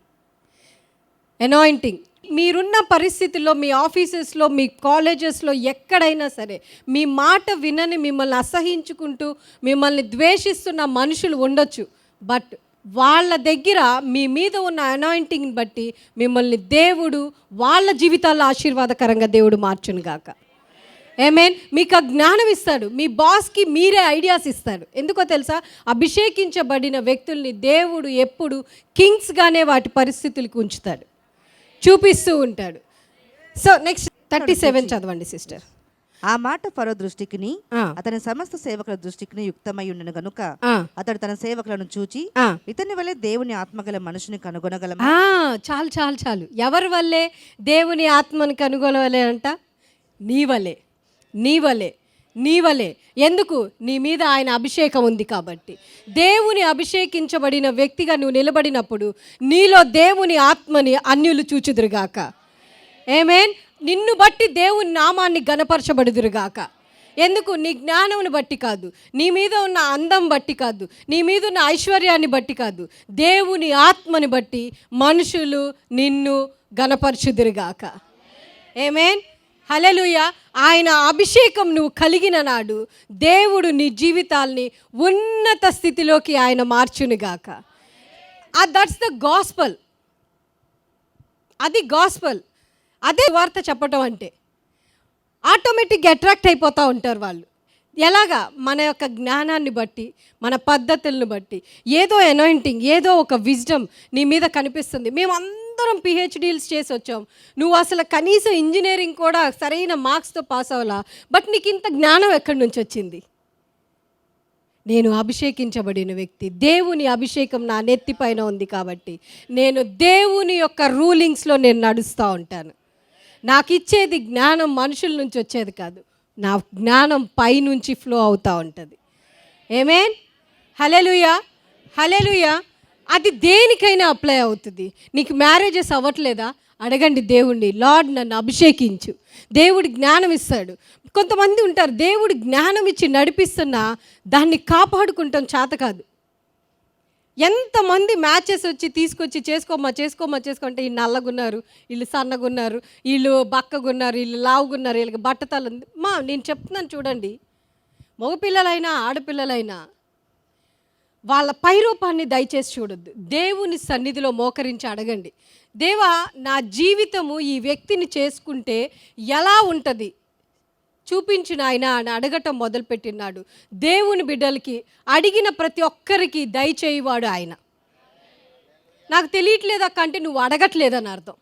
మీరున్న పరిస్థితుల్లో, మీ ఆఫీసెస్లో, మీ కాలేజెస్లో, ఎక్కడైనా సరే మీ మాట వినని, మిమ్మల్ని అసహించుకుంటూ, మిమ్మల్ని ద్వేషిస్తున్న మనుషులు ఉండొచ్చు. బట్ వాళ్ళ దగ్గర మీ మీద ఉన్న అనాయింటింగ్ని బట్టి మిమ్మల్ని దేవుడు వాళ్ళ జీవితాల్లో ఆశీర్వాదకరంగా దేవుడు మార్చునుగాక. ఆమేన్. మీకు ఆ జ్ఞానం ఇస్తాడు. మీ బాస్కి మీరే ఐడియాస్ ఇస్తాడు. ఎందుకో తెలుసా? అభిషేకించబడిన వ్యక్తుల్ని దేవుడు ఎప్పుడు కింగ్స్గానే వాటి పరిస్థితులకు ఉంచుతాడు, చూపిస్తూ ఉంటాడు. సో నెక్స్ట్ 37 చదవండి సిస్టర్. ఆ మాట ఫరో దృష్టికిని అతని సమస్త సేవకుల దృష్టికిని యుక్తమై ఉండను గనుక అతడు తన సేవకులను చూచి ఇతని వల్లే దేవుని ఆత్మగల మనుషుని కనుగొనగలమా? చాలు. ఎవరి వల్లే దేవుని ఆత్మని కనుగొనవలే అంట? నీ వలే. ఎందుకు? నీ మీద ఆయన అభిషేకం ఉంది కాబట్టి. దేవుని అభిషేకించబడిన వ్యక్తిగా నువ్వు నిలబడినప్పుడు నీలో దేవుని ఆత్మని అన్యులు చూచుదురుగాక. ఆమేన్. నిన్ను బట్టి దేవుని నామాన్ని గణపరచబడుదురుగాక. ఎందుకు? నీ జ్ఞానమును బట్టి కాదు, నీ మీద ఉన్న అందం బట్టి కాదు, నీ మీద ఉన్న ఐశ్వర్యాన్ని బట్టి కాదు, దేవుని ఆత్మని బట్టి మనుషులు నిన్ను గణపరచుదురుగాక. ఆమేన్. హల్లెలూయా. ఆయన అభిషేకం నువ్వు కలిగిన నాడు దేవుడు నీ జీవితాల్ని ఉన్నత స్థితిలోకి ఆయన మార్చునుగాక. That's the gospel. అది గాస్పల్. అదే వార్త చెప్పటం అంటే. ఆటోమేటిక్గా అట్రాక్ట్ అయిపోతూ ఉంటారు వాళ్ళు. ఎలాగా? మన యొక్క జ్ఞానాన్ని బట్టి, మన పద్ధతులను బట్టి, ఏదో అనాయింటింగ్, ఏదో ఒక విజ్డమ్ నీ మీద కనిపిస్తుంది. మేమందరం పిహెచ్డీలు చేసి వచ్చాం, నువ్వు అసలు కనీసం ఇంజనీరింగ్ కూడా సరైన మార్క్స్తో పాస్ అవ్వాలా, బట్ నీకు ఇంత జ్ఞానం ఎక్కడి నుంచి వచ్చింది? నేను అభిషేకించబడిన వ్యక్తి, దేవుని అభిషేకం నా నెత్తిపైన ఉంది కాబట్టి నేను దేవుని యొక్క రూలింగ్స్లో నేను నడుస్తూ ఉంటాను. నాకు ఇచ్చేది జ్ఞానం మనుషుల నుంచి వచ్చేది కాదు, నా జ్ఞానం పైనుంచి ఫ్లో అవుతూ ఉంటుంది. ఆమేన్, హల్లెలూయా, హల్లెలూయా. అది దేనికైనా అప్లై అవుతుంది. నీకు మ్యారేజెస్ అవ్వట్లేదా? అడగండి దేవుణ్ణి, లార్డ్ నన్ను అభిషేకించు. దేవుడు జ్ఞానం ఇస్తాడు. కొంతమంది ఉంటారు, దేవుడు జ్ఞానం ఇచ్చి నడిపిస్తున్నా దాన్ని కాపాడుకుంటాం చేత కాదు. ఎంతమంది మ్యాచెస్ వచ్చి తీసుకొచ్చి చేసుకుంటే వీళ్ళు నల్లగున్నారు, వీళ్ళు సన్నగున్నారు, వీళ్ళు బక్కగున్నారు, వీళ్ళు లావుగున్నారు, వీళ్ళకి బట్టతలు ఉంది. నేను చెప్తున్నాను చూడండి, మగపిల్లలైనా ఆడపిల్లలైనా వాళ్ళ పైరూపాన్ని దయచేసి చూడొద్దు. దేవుని సన్నిధిలో మోకరించి అడగండి, దేవా నా జీవితము ఈ వ్యక్తిని చేసుకుంటే ఎలా ఉంటుంది చూపించిన ఆయన అని అడగటం మొదలుపెట్టినాడు. దేవుని బిడ్డలకి అడిగిన ప్రతి ఒక్కరికి దయచేయవాడు ఆయన. నాకు తెలియట్లేదక్క అంటే నువ్వు అడగట్లేదని అర్థం.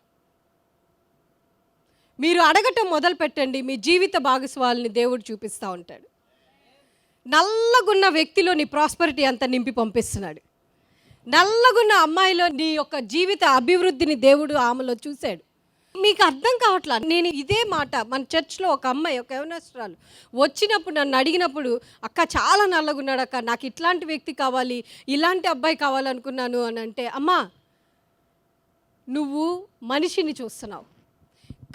మీరు అడగటం మొదలు పెట్టండి, మీ జీవిత భాగస్వామిని దేవుడు చూపిస్తూ ఉంటాడు. నల్లగున్న వ్యక్తిలో నీ ప్రాస్పరిటీ అంతా నింపి పంపిస్తున్నాడు. నల్లగున్న అమ్మాయిలో నీ యొక్క జీవిత అభివృద్ధిని దేవుడు ఆమెలో చూశాడు. మీకు అర్థం కావట్లా. నేను ఇదే మాట మన చర్చ్లో ఒక అమ్మాయి, ఒక యవనస్తురాలు వచ్చినప్పుడు నన్ను అడిగినప్పుడు, అక్క చాలా నల్లగున్నాడు అక్క, నాకు ఇట్లాంటి వ్యక్తి కావాలి, ఇలాంటి అబ్బాయి కావాలనుకున్నాను అని అంటే, అమ్మా నువ్వు మనిషిని చూస్తున్నావు,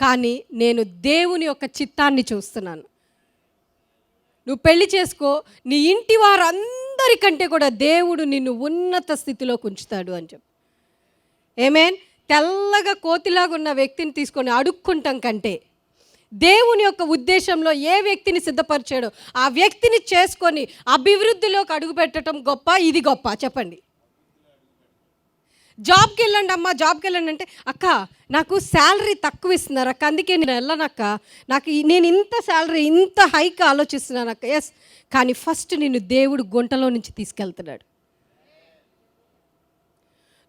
కానీ నేను దేవుని యొక్క చిత్తాన్ని చూస్తున్నాను. నువ్వు పెళ్లి చేసుకో, నీ ఇంటి వారందరికంటే కూడా దేవుడు నిన్ను ఉన్నత స్థితిలోకి ఉంచుతాడు అని చెప్పి. ఆమేన్. తెల్లగా కోతిలాగా ఉన్న వ్యక్తిని తీసుకొని అడుక్కుంటాం కంటే దేవుని యొక్క ఉద్దేశంలో ఏ వ్యక్తిని సిద్ధపరిచాడో ఆ వ్యక్తిని చేసుకొని అభివృద్ధిలోకి అడుగుపెట్టడం గొప్ప, ఇది గొప్ప? చెప్పండి. జాబ్కి వెళ్ళండి అమ్మ, జాబ్కి వెళ్ళండి అంటే, అక్క నాకు శాలరీ తక్కువ ఇస్తున్నారు అక్క, అందుకే నేను వెళ్ళనక్క, నేను ఇంత శాలరీ ఇంత హైక్ ఆలోచిస్తున్నాను అక్క. ఎస్, కానీ ఫస్ట్ నిన్ను దేవుడు గుంటలో నుంచి తీసుకెళ్తున్నాడు.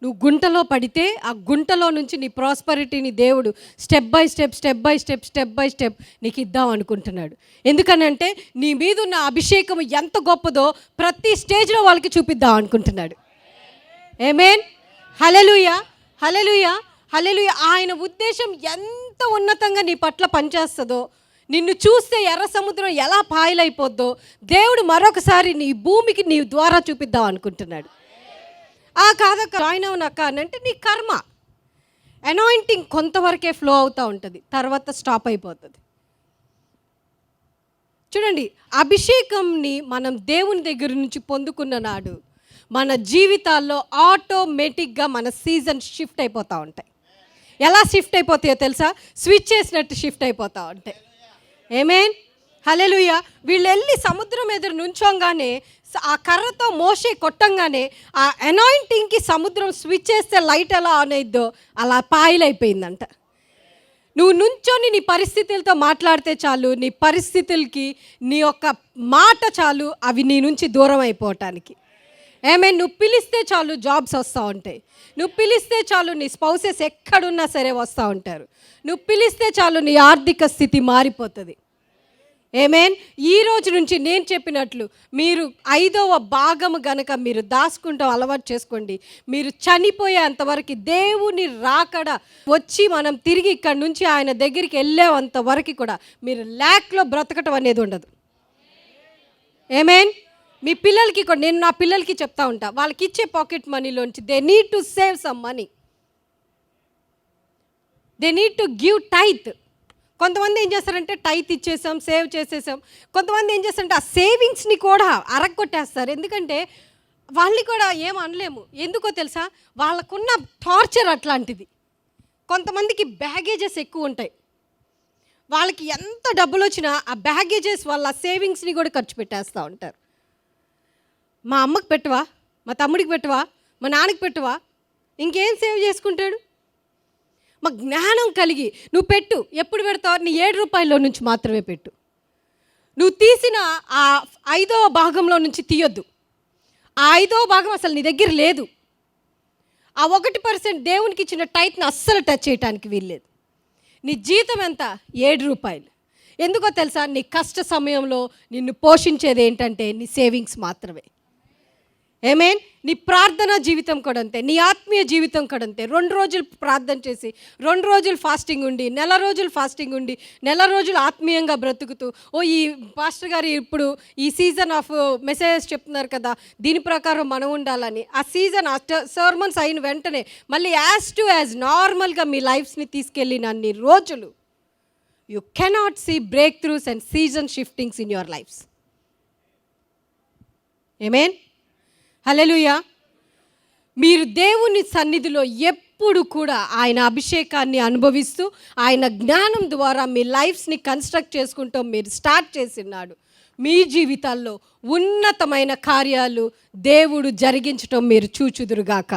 నువ్వు గుంటలో పడితే ఆ గుంటలో నుంచి నీ ప్రాస్పరిటీని దేవుడు స్టెప్ బై స్టెప్ నీకు ఇద్దాం అనుకుంటున్నాడు. ఎందుకనంటే నీ మీద ఉన్న అభిషేకం ఎంత గొప్పదో ప్రతి స్టేజ్లో వాళ్ళకి చూపిద్దాం అనుకుంటున్నాడు. ఆమేన్, హల్లెలూయా, హల్లెలూయా, హల్లెలూయా. ఆయన ఉద్దేశం ఎంత ఉన్నతంగా నీ పట్ల పనిచేస్తుందో, నిన్ను చూస్తే ఎర్ర సముద్రం ఎలా పాయలైపోద్దో దేవుడు మరొకసారి నీ భూమికి నీ ద్వారా చూపిద్దాం అనుకుంటున్నాడు. కాదక్క జాయిన్ అవునక్క అని అంటే నీ కర్మ. అనాయింటింగ్ కొంతవరకే ఫ్లో అవుతూ ఉంటుంది, తర్వాత స్టాప్ అయిపోతుంది. చూడండి, అభిషేకంని మనం దేవుని దగ్గర నుంచి పొందుకున్న నాడు మన జీవితాల్లో ఆటోమేటిక్గా మన సీజన్ షిఫ్ట్ అయిపోతూ ఉంటాయి. ఎలా షిఫ్ట్ అయిపోతాయో తెలుసా? స్విచ్ చేసినట్టు షిఫ్ట్ అయిపోతూ ఉంటాయి. ఆమేన్, హల్లెలూయా. వీళ్ళు వెళ్ళి సముద్రం ఎదురు నుంచోగానే ఆ కర్రతో మోసే కొట్టంగానే ఆ అనాయింటింగ్కి సముద్రం స్విచ్ చేస్తే లైట్ ఎలా ఆన్ అయిద్దో అలా పాయిలైపోయిందంట. నువ్వు నుంచొని నీ పరిస్థితులతో మాట్లాడితే చాలు, నీ పరిస్థితులకి నీ యొక్క మాట చాలు అవి నీ నుంచి దూరం అయిపోవటానికి. ఆమేన్. నువ్వు పిలిస్తే చాలు జాబ్స్ వస్తూ ఉంటాయి. నువ్వు పిలిస్తే చాలు నీ స్పౌసెస్ ఎక్కడున్నా సరే వస్తూ ఉంటారు. నువ్వు పిలిస్తే చాలు నీ ఆర్థిక స్థితి మారిపోతుంది. ఆమేన్. ఈ రోజు నుంచి నేను చెప్పినట్లు మీరు 5వ భాగము గనక మీరు దాచుకుంటాం అలవాటు చేసుకోండి. మీరు చనిపోయేంతవరకు దేవుని రాకడ వచ్చి మనం తిరిగి ఇక్కడ నుంచి ఆయన దగ్గరికి వెళ్ళేంత వరకు కూడా మీరు ల్యాక్లో బ్రతకటం అనేది ఉండదు. ఆమేన్. మీ పిల్లలకి కూడా నేను నా పిల్లలకి చెప్తా ఉంటా, వాళ్ళకి ఇచ్చే పాకెట్ మనీలోంచి they need to save some money, they need to give tithe. కొంతమంది ఏం చేస్తారంటే టైత్ ఇచ్చేసాం, సేవ్ చేసేసాం. కొంతమంది ఏం చేస్తారంటే ఆ సేవింగ్స్ని కూడా అరగొట్టేస్తారు. ఎందుకంటే వాళ్ళని కూడా ఏం అనలేము. ఎందుకో తెలుసా? వాళ్ళకున్న టార్చర్ అట్లాంటిది. కొంతమందికి బ్యాగేజెస్ ఎక్కువ ఉంటాయి. వాళ్ళకి ఎంత డబ్బులు వచ్చినా ఆ బ్యాగేజెస్ వాళ్ళ సేవింగ్స్ని కూడా ఖర్చు పెట్టేస్తూ ఉంటారు. మా అమ్మకి పెట్టవా, మా తమ్ముడికి పెట్టవా, మా నాన్నకి పెట్టవా, ఇంకేం సేవ్ చేసుకుంటాడు? మా జ్ఞానం కలిగి నువ్వు పెట్టు. ఎప్పుడు పెడతావు? నీ 7 రూపాయల నుంచి మాత్రమే పెట్టు. నువ్వు తీసిన ఆ 5వ భాగంలో నుంచి తీయొద్దు. ఆ 5వ భాగం అసలు నీ దగ్గర లేదు. ఆ 1% దేవునికి ఇచ్చిన టైట్ని అస్సలు టచ్ చేయడానికి వీల్లేదు. నీ జీతం ఎంత? 7 రూపాయలు. ఎందుకో తెలుసా? నీ కష్ట సమయంలో నిన్ను పోషించేది ఏంటంటే నీ సేవింగ్స్ మాత్రమే. ఆమేన్. నీ ప్రార్థనా జీవితం కూడా అంతే, నీ ఆత్మీయ జీవితం కూడా అంతే. 2 రోజులు ప్రార్థన చేసి 2 రోజులు ఫాస్టింగ్ ఉండి, నెల రోజులు ఫాస్టింగ్ ఉండి, నెల రోజులు ఆత్మీయంగా బ్రతుకుతూ, ఈ పాస్టర్ గారు ఇప్పుడు ఈ సీజన్ ఆఫ్ మెసేజెస్ చెప్తున్నారు కదా, దీని ప్రకారం మనం ఉండాలని, ఆ సీజన్ సర్మన్స్ అయిన వెంటనే మళ్ళీ యాజ్ నార్మల్గా మీ లైఫ్స్ని తీసుకెళ్ళిన అన్ని రోజులు you cannot see breakthroughs and season shiftings in your lifes. Amen. హల్లెలూయా. మీరు దేవుని సన్నిధిలో ఎప్పుడు కూడా ఆయన అభిషేకాన్ని అనుభవిస్తూ ఆయన జ్ఞానం ద్వారా మీ లైఫ్స్ని కన్స్ట్రక్ట్ చేసుకుంటూ మీరు స్టార్ట్ చేసినాడు. మీ జీవితాల్లో ఉన్నతమైన కార్యాలు దేవుడు జరిగించటం మీరు చూచుదురుగాక.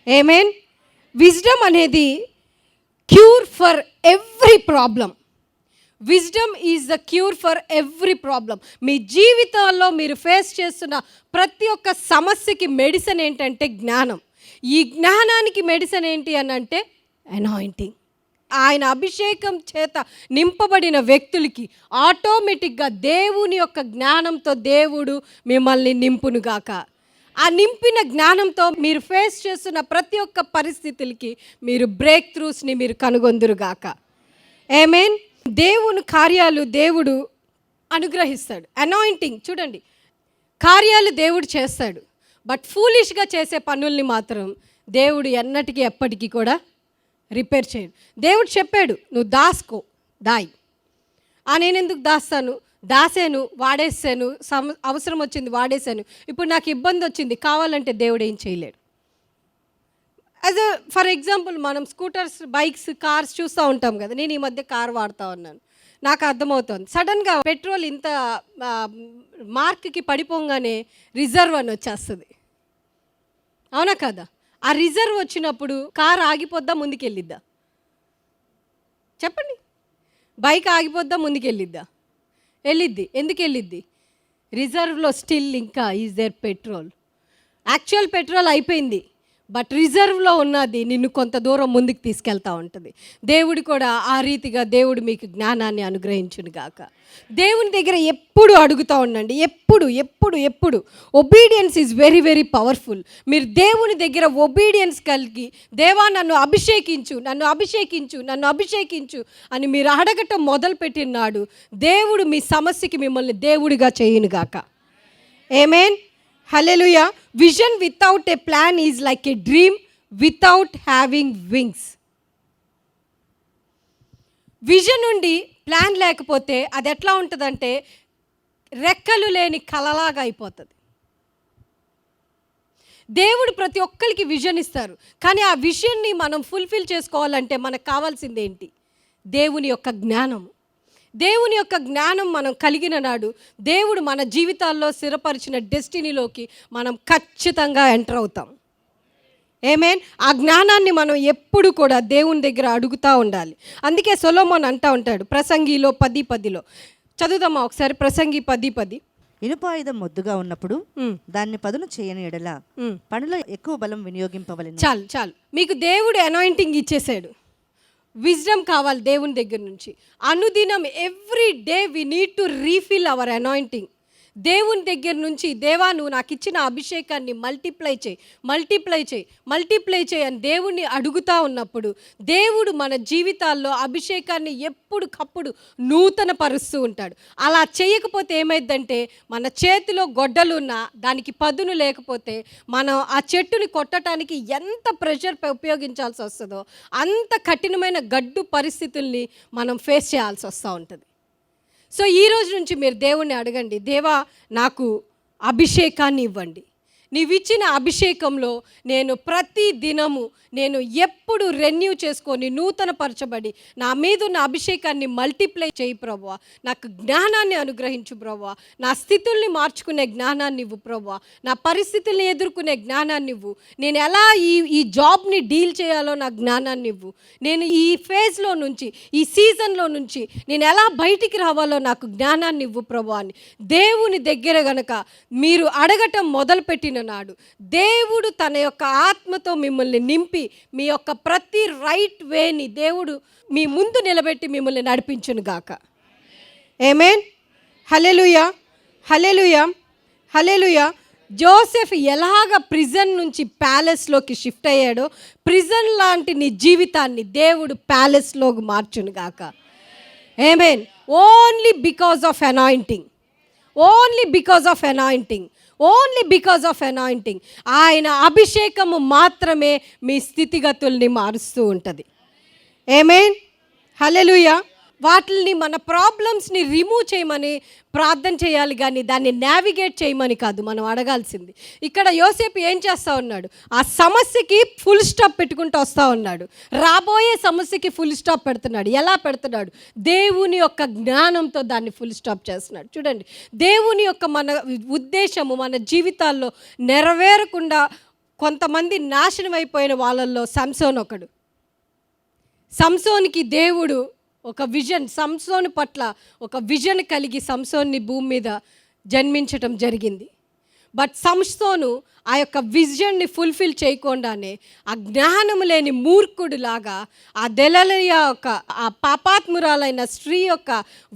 ఆమేన్. విజ్డమ్ అనేది cure for every problem. Wisdom is the cure for every problem. మీ జీవితాల్లో మీరు ఫేస్ చేస్తున్న ప్రతి ఒక్క సమస్యకి మెడిసిన్ ఏంటంటే జ్ఞానం. ఈ జ్ఞానానికి మెడిసిన్ ఏంటి అని అంటే అనాయింటింగ్. ఆయన అభిషేకం చేత నింపబడిన వ్యక్తులకి ఆటోమేటిక్గా దేవుని యొక్క జ్ఞానంతో దేవుడు మిమ్మల్ని నింపునుగాక. ఆ నింపిన జ్ఞానంతో మీరు ఫేస్ చేస్తున్న ప్రతి ఒక్క పరిస్థితులకి మీరు బ్రేక్ త్రూస్ని మీరు కనుగొందురుగాక. ఆమేన్. దేవుని కార్యాలు దేవుడు అనుగ్రహిస్తాడు. అనాయింటింగ్ చూడండి, కార్యాలు దేవుడు చేస్తాడు, బట్ ఫూలిష్గా చేసే పనుల్ని మాత్రం దేవుడు ఎన్నటికీ ఎప్పటికీ కూడా రిపేర్ చేయడు. దేవుడు చెప్పాడు, నువ్వు దాసుకో, దాయి. నేను ఎందుకు దాస్తాను? దాసాను, వాడేసాను, అవసరం వచ్చింది వాడేసాను, ఇప్పుడు నాకు ఇబ్బంది వచ్చింది, కావాలంటే దేవుడు ఏం చేయలేడు. యాజ్ ఫర్ ఎగ్జాంపుల్ మనం స్కూటర్స్, బైక్స్, కార్స్ చూస్తూ ఉంటాం కదా. నేను ఈ మధ్య కార్ వాడుతూ ఉన్నాను, నాకు అర్థమవుతుంది. సడన్గా పెట్రోల్ ఇంత మార్క్కి పడిపోగానే రిజర్వ్ అని వచ్చేస్తుంది, అవునా కదా? ఆ రిజర్వ్ వచ్చినప్పుడు కార్ ఆగిపోద్దా, ముందుకెళ్ళిద్దా? చెప్పండి. బైక్ ఆగిపోద్దా, ముందుకెళ్ళిద్దా? వెళ్ళిద్ది. ఎందుకు వెళ్ళిద్ది? రిజర్వ్లో స్టిల్ ఇంకా is there petrol. Actual petrol అయిపోయింది, బట్ రిజర్వ్లో ఉన్నది నిన్ను కొంత దూరం ముందుకు తీసుకెళ్తూ ఉంటుంది. దేవుడు కూడా ఆ రీతిగా దేవుడు మీకు జ్ఞానాన్ని అనుగ్రహించును గాక. దేవుని దగ్గర ఎప్పుడు అడుగుతూ ఉండండి, ఎప్పుడు. Obedience is very very powerful. మీరు దేవుని దగ్గర ఒబీడియన్స్ కలిగి, దేవా నన్ను అభిషేకించు అని మీరు అడగటం మొదలుపెట్టినాడు, దేవుడు మీ సమస్యకి మిమ్మల్ని దేవుడిగా చేయునుగాక. Amen. Hallelujah. Vision without a plan is like a dream without having wings. Vision ఉండి ప్లాన్ లేకపోతే అది ఎట్లా ఉంటుందంటే రెక్కలు లేని కలలాగా అయిపోతుంది. దేవుడు ప్రతి ఒక్కరికి విజన్ ఇస్తారు, కానీ ఆ విజన్ని మనం ఫుల్ఫిల్ చేసుకోవాలంటే మనకు కావాల్సింది ఏంటి? దేవుని యొక్క జ్ఞానం. దేవుని యొక్క జ్ఞానం మనం కలిగిన నాడు దేవుడు మన జీవితాల్లో స్థిరపరిచిన డెస్టినీలోకి మనం ఖచ్చితంగా ఎంటర్ అవుతాం. ఆమేన్. ఆ జ్ఞానాన్ని మనం ఎప్పుడు కూడా దేవుని దగ్గర అడుగుతూ ఉండాలి. అందుకే సొలొమోన్ అంటూ ఉంటాడు ప్రసంగిలో 10:10. చదువుదామా ఒకసారి ప్రసంగి 10:10. ఇనుపాయుధం మొద్దుగా ఉన్నప్పుడు దాన్ని పదును చేయని ఎడల పనిలో ఎక్కువ బలం వినియోగింపవలెను. చాలు. మీకు దేవుడు అనాయింటింగ్ ఇచ్చేసాడు. విజ్డమ్ కావాలి దేవుని దగ్గర నుంచి. అనుదినం every day we need to refill our anointing. దేవుని దగ్గర నుంచి, దేవా నువ్వు నాకు ఇచ్చిన అభిషేకాన్ని మల్టిప్లై చేయి అని దేవుణ్ణి అడుగుతూ ఉన్నప్పుడు దేవుడు మన జీవితాల్లో అభిషేకాన్ని ఎప్పటికప్పుడు నూతన పరుస్తూ ఉంటాడు. అలా చేయకపోతే ఏమైందంటే మన చేతిలో గొడ్డలున్నా దానికి పదును లేకపోతే మనం ఆ చెట్టుని కొట్టడానికి ఎంత ప్రెషర్ ఉపయోగించాల్సి వస్తుందో అంత కఠినమైన గడ్డు పరిస్థితుల్ని మనం ఫేస్ చేయాల్సి వస్తూ ఉంటుంది. సో ఈ రోజు నుంచి మీరు దేవుణ్ణి అడగండి, దేవా నాకు అభిషేకాన్ని ఇవ్వండి, నీవిచ్చిన అభిషేకంలో నేను ప్రతి దినము నేను ఎప్పుడు రెన్యూ చేసుకొని నూతనపరచబడి నా మీద ఉన్న అభిషేకాన్ని మల్టిప్లై చేయి ప్రభువా. నాకు జ్ఞానాన్ని అనుగ్రహించు ప్రభువా. నా స్థితుల్ని మార్చుకునే జ్ఞానాన్ని ఇవ్వు ప్రభువా. నా పరిస్థితుల్ని ఎదుర్కొనే జ్ఞానాన్ని ఇవ్వు. నేను ఎలా ఈ జాబ్ని డీల్ చేయాలో నా జ్ఞానాన్ని ఇవ్వు. నేను ఈ ఫేజ్లో నుంచి, ఈ సీజన్లో నుంచి నేను ఎలా బయటికి రావాలో నాకు జ్ఞానాన్ని ఇవ్వు ప్రభువా అని దేవుని దగ్గర గనక మీరు అడగటం మొదలుపెట్టిన నాడు దేవుడు తన యొక్క ఆత్మతో మిమ్మల్ని నింపి మీ యొక్క ప్రతి రైట్ వేని దేవుడు మీ ముందు నిలబెట్టి మిమ్మల్ని నడిపించును గాక. ఆమేన్. హల్లెలూయా, హల్లెలూయా, హల్లెలూయా. జోసెఫ్ ఎలాగ ప్రిజన్ నుంచి ప్యాలెస్లోకి షిఫ్ట్ అయ్యాడో, ప్రిజన్ లాంటి నీ జీవితాన్ని దేవుడు ప్యాలెస్లోకి మార్చును గాక. Amen. Only because of anointing, only because of anointing, only because of anointing. ఆయన అభిషేకము మాత్రమే మీ స్థితిగతుల్ని మారుస్తూ ఉంటుంది. ఆమేన్. హల్లెలూయా. వాటిని మన ప్రాబ్లమ్స్ని రిమూవ్ చేయమని ప్రార్థన చేయాలి, కానీ దాన్ని నావిగేట్ చేయమని కాదు మనం అడగాల్సింది. ఇక్కడ యోసేపు ఏం చేస్తూ ఉన్నాడు? ఆ సమస్యకి ఫుల్ స్టాప్ పెట్టుకుంటూ వస్తూ ఉన్నాడు. రాబోయే సమస్యకి ఫుల్ స్టాప్ పెడుతున్నాడు. ఎలా పెడుతున్నాడు? దేవుని యొక్క జ్ఞానంతో దాన్ని ఫుల్ స్టాప్ చేస్తున్నాడు. చూడండి, దేవుని యొక్క మన ఉద్దేశము మన జీవితాల్లో నెరవేరకుండా కొంతమంది నాశనం అయిపోయిన వాళ్ళల్లో సంసోన్ ఒకడు. సంసోన్కి దేవుడు ఒక విజన్, సంసోను పట్ల ఒక విజన్ కలిగి సంసోన్ని భూమి మీద జన్మించటం జరిగింది. బట్ సంసోను ఆ యొక్క విజన్ని ఫుల్ఫిల్ చేయకుండానే ఆ జ్ఞానము లేని మూర్ఖుడిలాగా ఆ దెలలియ యొక్క ఆ పాపాత్మురాలైన స్త్రీ యొక్క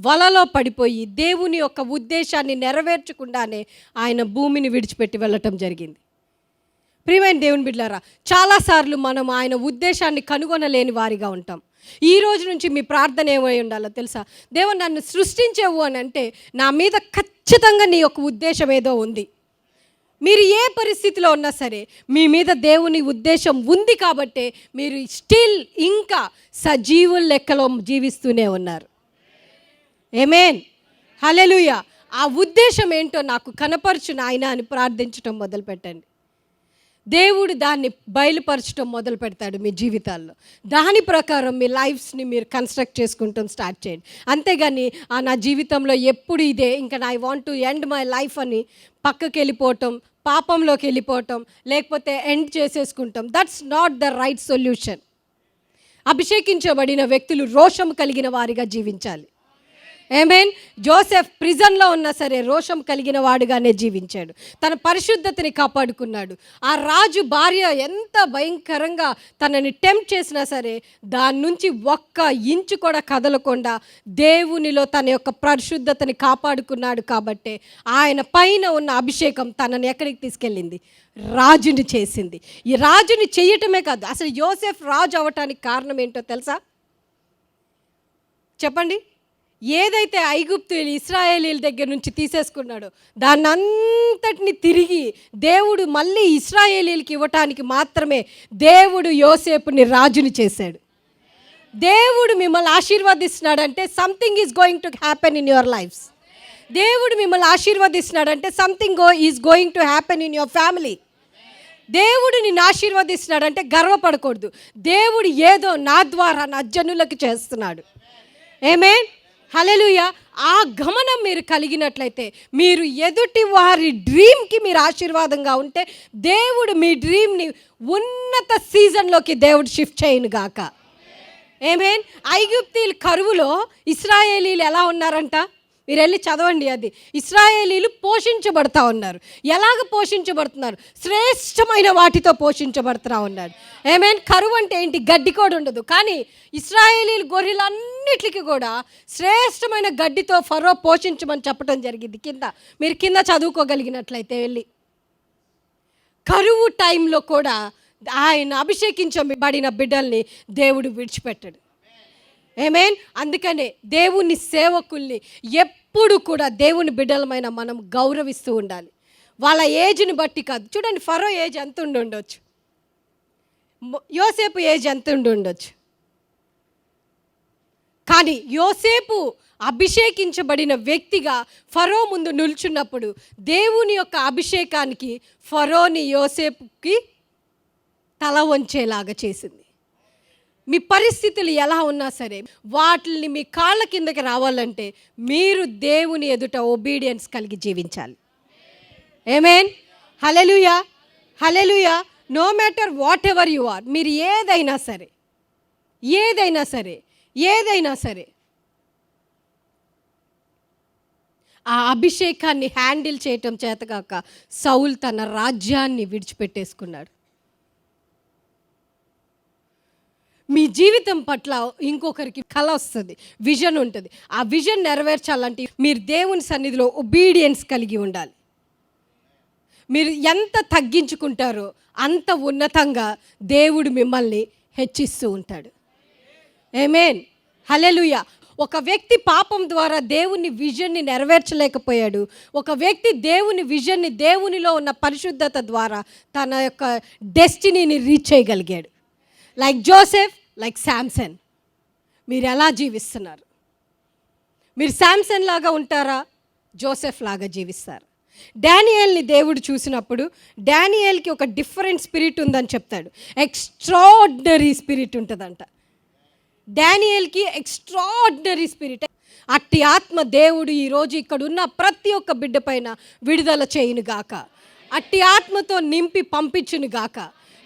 వలలో పడిపోయి దేవుని యొక్క ఉద్దేశాన్ని నెరవేర్చకుండానే ఆయన భూమిని విడిచిపెట్టి వెళ్ళటం జరిగింది. ప్రియమైన దేవుని బిడ్డలారా, చాలాసార్లు మనం ఆయన ఉద్దేశాన్ని కనుగొనలేని వారిగా ఉంటాం. ఈ రోజు నుంచి మీ ప్రార్థన ఏమై ఉండాలో తెలుసా? దేవా, నన్ను సృష్టించేవు అని అంటే నా మీద ఖచ్చితంగా నీ యొక్క ఉద్దేశం ఏదో ఉంది. మీరు ఏ పరిస్థితిలో ఉన్నా సరే మీ మీద దేవుని ఉద్దేశం ఉంది కాబట్టే మీరు స్టిల్ ఇంకా సజీవుల లెక్కలో జీవిస్తూనే ఉన్నారు. ఆమేన్. హల్లెలూయా. ఆ ఉద్దేశం ఏంటో నాకు కనపరచు నాయనా అని ప్రార్థించడం మొదలుపెట్టండి. దేవుడు దాన్ని బయలుపరచడం మొదలు పెడతాడు మీ జీవితాల్లో. దాని ప్రకారం మీ లైఫ్స్ని మీరు కన్స్ట్రక్ట్ చేసుకుంటాం స్టార్ట్ చేయండి. అంతేగాని నా జీవితంలో ఎప్పుడు ఇదే, ఇంకా I want to end my life అని పక్కకి వెళ్ళిపోవటం, పాపంలోకి వెళ్ళిపోవటం, లేకపోతే ఎండ్ చేసేసుకుంటాం. That's not the right solution. అభిషేకించబడిన వ్యక్తులు రోషం కలిగిన వారిగా జీవించాలి. ఆమేన్. జోసెఫ్ ప్రిజన్లో ఉన్నా సరే రోషం కలిగిన వాడుగానే జీవించాడు. తన పరిశుద్ధతని కాపాడుకున్నాడు. ఆ రాజు భార్య ఎంత భయంకరంగా తనని టెంప్ట్ చేసినా సరే దాని నుంచి ఒక్క ఇంచు కూడా కదలకుండా దేవునిలో తన యొక్క పరిశుద్ధతని కాపాడుకున్నాడు. కాబట్టే ఆయన పైన ఉన్న అభిషేకం తనని ఎక్కడికి తీసుకెళ్ళింది? రాజుని చేసింది. ఈ రాజుని చేయటమే కాదు, అసలు యోసేఫ్ రాజు అవ్వటానికి కారణం ఏంటో తెలుసా? చెప్పండి. ఏదైతే ఐగుప్తులు ఇశ్రాయేలీల దగ్గర నుంచి తీసేసుకున్నాడో దాన్ని అంతటిని తిరిగి దేవుడు మళ్ళీ ఇశ్రాయేలీలకి ఇవ్వటానికి మాత్రమే దేవుడు యోసేపుని రాజుని చేశాడు. దేవుడు మిమ్మల్ని ఆశీర్వదిస్తున్నాడంటే something is going to happen in your lifes. దేవుడు మిమ్మల్ని ఆశీర్వదిస్తున్నాడంటే something is going to happen in your family. దేవుడు నిన్ను ఆశీర్వదిస్తున్నాడంటే గర్వపడకూడదు. దేవుడు ఏదో నా ద్వారా నా జనులకు చేస్తున్నాడు. ఆమేన్. హల్లెలూయా. ఆ గమనం మీరు కలిగినట్లయితే మీరు ఎదుటి వారి డ్రీమ్కి మీరు ఆశీర్వాదంగా ఉంటే దేవుడు మీ డ్రీమ్ని ఉన్నత సీజన్లోకి దేవుడు షిఫ్ట్ చేయను గాక. ఆమేన్. ఐగుప్తీయుల కరువులో ఇశ్రాయేలీలు ఎలా ఉన్నారంట? మీరు వెళ్ళి చదవండి. అది ఇశ్రాయేలీలు పోషించబడతా ఉన్నారు. ఎలాగ పోషించబడుతున్నారు? శ్రేష్టమైన వాటితో పోషించబడుతూ ఉన్నారు. ఆమేన్. కరువు అంటే ఏంటి? గడ్డి కూడా ఉండదు. కానీ ఇశ్రాయేలీలు గొర్రెలన్నిటికీ కూడా శ్రేష్టమైన గడ్డితో ఫరో పోషించమని చెప్పడం జరిగింది. మీరు కింద చదువుకోగలిగినట్లయితే వెళ్ళి. కరువు టైంలో కూడా ఆయన అభిషేకించబడిన బిడ్డల్ని దేవుడు విడిచిపెట్టాడు. ఆమేన్. అందుకనే దేవుని సేవకుల్ని ఎప్పుడు కూడా దేవుని బిడ్డలమైన మనం గౌరవిస్తూ ఉండాలి. వాళ్ళ ఏజ్ని బట్టి కాదు. చూడండి, ఫరో ఏజ్ ఎంత ఉండొచ్చు, యోసేపు ఏజ్ ఎంత ఉండొచ్చు. కానీ యోసేపు అభిషేకించబడిన వ్యక్తిగా ఫరో ముందు నిల్చున్నప్పుడు దేవుని యొక్క అభిషేకానికి ఫరోని యోసేపుకి తల వంచేలాగా చేసింది. మీ పరిస్థితులు ఎలా ఉన్నా సరే వాటిని మీ కాళ్ళ కిందకి రావాలంటే మీరు దేవుని ఎదుట ఒబీడియన్స్ కలిగి జీవించాలి. Amen. Hallelujah, hallelujah. No matter whatever you are, మీరు ఏదైనా సరే ఆ అభిషేకాన్ని హ్యాండిల్ చేయటం చేతగాక సౌల్ తన రాజ్యాన్ని విడిచిపెట్టేసుకున్నాడు. మీ జీవితం పట్ల ఇంకొకరికి కళ వస్తుంది, విజన్ ఉంటుంది. ఆ విజన్ నెరవేర్చాలంటే మీరు దేవుని సన్నిధిలో ఒబీడియన్స్ కలిగి ఉండాలి. మీరు ఎంత తగ్గించుకుంటారో అంత ఉన్నతంగా దేవుడు మిమ్మల్ని హెచ్చిస్తూ ఉంటాడు. ఆమేన్. హల్లెలూయా. ఒక వ్యక్తి పాపం ద్వారా దేవుని విజన్ని నెరవేర్చలేకపోయాడు. ఒక వ్యక్తి దేవుని విజన్ని దేవునిలో ఉన్న పరిశుద్ధత ద్వారా తన యొక్క డెస్టినీని రీచ్ చేయగలిగాడు. Like Joseph, like Samson. మీరు ఎలా జీవిస్తున్నారు? మీరు శాంసన్ లాగా ఉంటారా, జోసెఫ్ లాగా జీవిస్తారు? డానియేల్ని దేవుడు చూసినప్పుడు డానియేల్కి ఒక డిఫరెంట్ స్పిరిట్ ఉందని చెప్తాడు. ఎక్స్ట్రాడినరీ స్పిరిట్ ఉంటుందంట డానియేల్కి, ఎక్స్ట్రాడినరీ స్పిరిట్. అట్టి ఆత్మ దేవుడు ఈరోజు ఇక్కడ ఉన్న ప్రతి ఒక్క బిడ్డ పైన విడుదల చేయును గాక. అట్టి ఆత్మతో నింపి పంపించును గాక.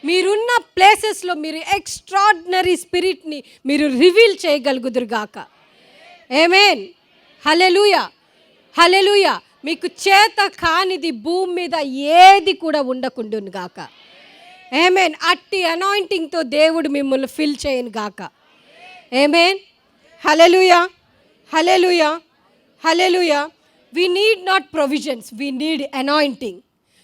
మీరున్న ప్లేసెస్లో మీరు ఎక్స్ట్రాడినరీ స్పిరిట్ని మీరు రివీల్ చేయగలుగుదురు గాక. ఆమేన్. హల్లెలూయా, హల్లెలూయా. మీకు చేత కానిది భూమి మీద ఏది కూడా ఉండకుండును గాక. ఆమేన్. అట్టి అనాయింటింగ్తో దేవుడు మిమ్మల్ని ఫిల్ చేయను గాక. Amen. Hallelujah, hallelujah, hallelujah. We need not provisions, we need anointing.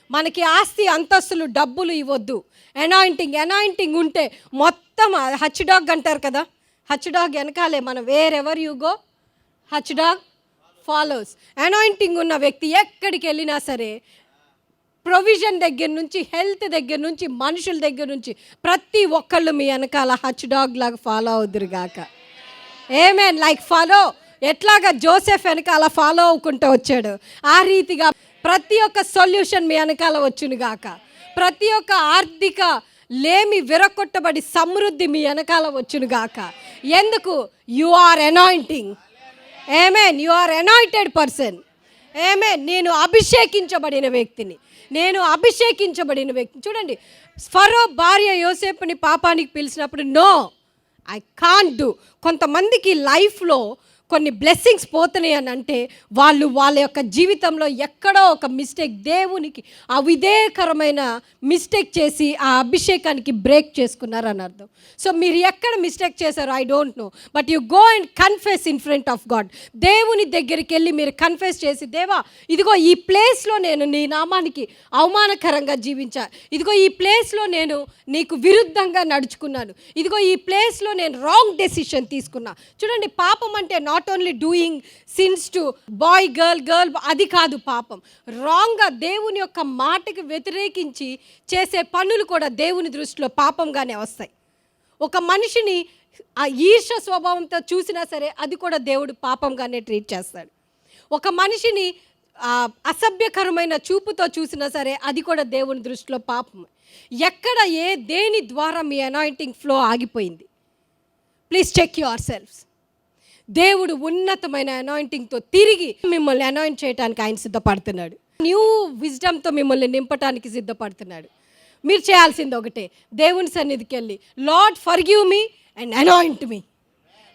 మనకి ఆస్తి అంతస్తులు డబ్బులు ఇవ్వద్దు, అనాయింటింగ్ ఉంటే మొత్తం హచ్ డాగ్ అంటారు కదా, హచ్ డాగ్ వెనకాలే మనం wherever you go Hutch dog follows. Anointing ఉన్న వ్యక్తి ఎక్కడికి వెళ్ళినా సరే ప్రొవిజన్ దగ్గర నుంచి, హెల్త్ దగ్గర నుంచి, మనుషుల దగ్గర నుంచి ప్రతి ఒక్కళ్ళు మీ వెనకాల హచ్ డాగ్ లాగా ఫాలో అవుదురుగాక. ఆమేన్. లైక్ ఫాలో ఎట్లాగా జోసెఫ్ వెనకాల ఫాలో అవ్వకుంటూ వచ్చాడు, ఆ రీతిగా ప్రతి ఒక్క సొల్యూషన్ మీ వెనకాల వచ్చునుగాక. ప్రతి ఒక్క ఆర్థిక లేమి విరగొట్టబడి సమృద్ధి మీ వెనకాల వచ్చునుగాక. ఎందుకు? You are anointing. ఆమేన్. You are anointed person. ఆమేన్. నేను అభిషేకించబడిన వ్యక్తిని. చూడండి, ఫరో భార్య యోసేపుని పాపానికి పిలిచినప్పుడు నో, ఐ కాంట్ డూ. కొంతమందికి లైఫ్లో కొన్ని బ్లెస్సింగ్స్ పోతున్నాయి అని అంటే వాళ్ళ యొక్క జీవితంలో ఎక్కడో ఒక మిస్టేక్, దేవునికి అవిధేయకరమైన మిస్టేక్ చేసి ఆ అభిషేకానికి బ్రేక్ చేసుకున్నారని అర్థం. సో మీరు ఎక్కడ మిస్టేక్ చేశారో I don't know, but you go and confess in front of God. దేవుని దగ్గరికి వెళ్ళి మీరు కన్ఫెస్ చేసి, దేవా ఇదిగో ఈ ప్లేస్లో నేను నీ నామానికి అవమానకరంగా జీవించా, ఇదిగో ఈ ప్లేస్లో నేను నీకు విరుద్ధంగా నడుచుకున్నాను, ఇదిగో ఈ ప్లేస్లో నేను రాంగ్ డెసిషన్ తీసుకున్నా. చూడండి, పాపం అంటే not only doing since to boy girl అది కాదు పాపం. రాంగ్గా దేవుని యొక్క మాటకి వ్యతిరేకించి చేసే పనులు కూడా దేవుని దృష్టిలో పాపంగానే వస్తాయి. ఒక మనిషిని ఆ ఈర్ష్య స్వభావంతో చూసినా సరే అది కూడా దేవుడు పాపంగానే ట్రీట్ చేస్తాడు. ఒక మనిషిని అసభ్యకరమైన చూపుతో చూసినా సరే అది కూడా దేవుని దృష్టిలో పాపం. ఎక్కడ దేని ద్వారా మీ అనాయింటింగ్ ఫ్లో ఆగిపోయింది? Please check your selfs. దేవుడు ఉన్నతమైన అనాయింటింగ్తో తిరిగి మిమ్మల్ని అనాయింట్ చేయడానికి ఆయన సిద్ధపడుతున్నాడు. న్యూ విజ్డమ్తో మిమ్మల్ని నింపడానికి సిద్ధపడుతున్నాడు. మీరు చేయాల్సింది ఒకటే, దేవుని సన్నిధికి వెళ్ళి, lord forgive me and anoint me,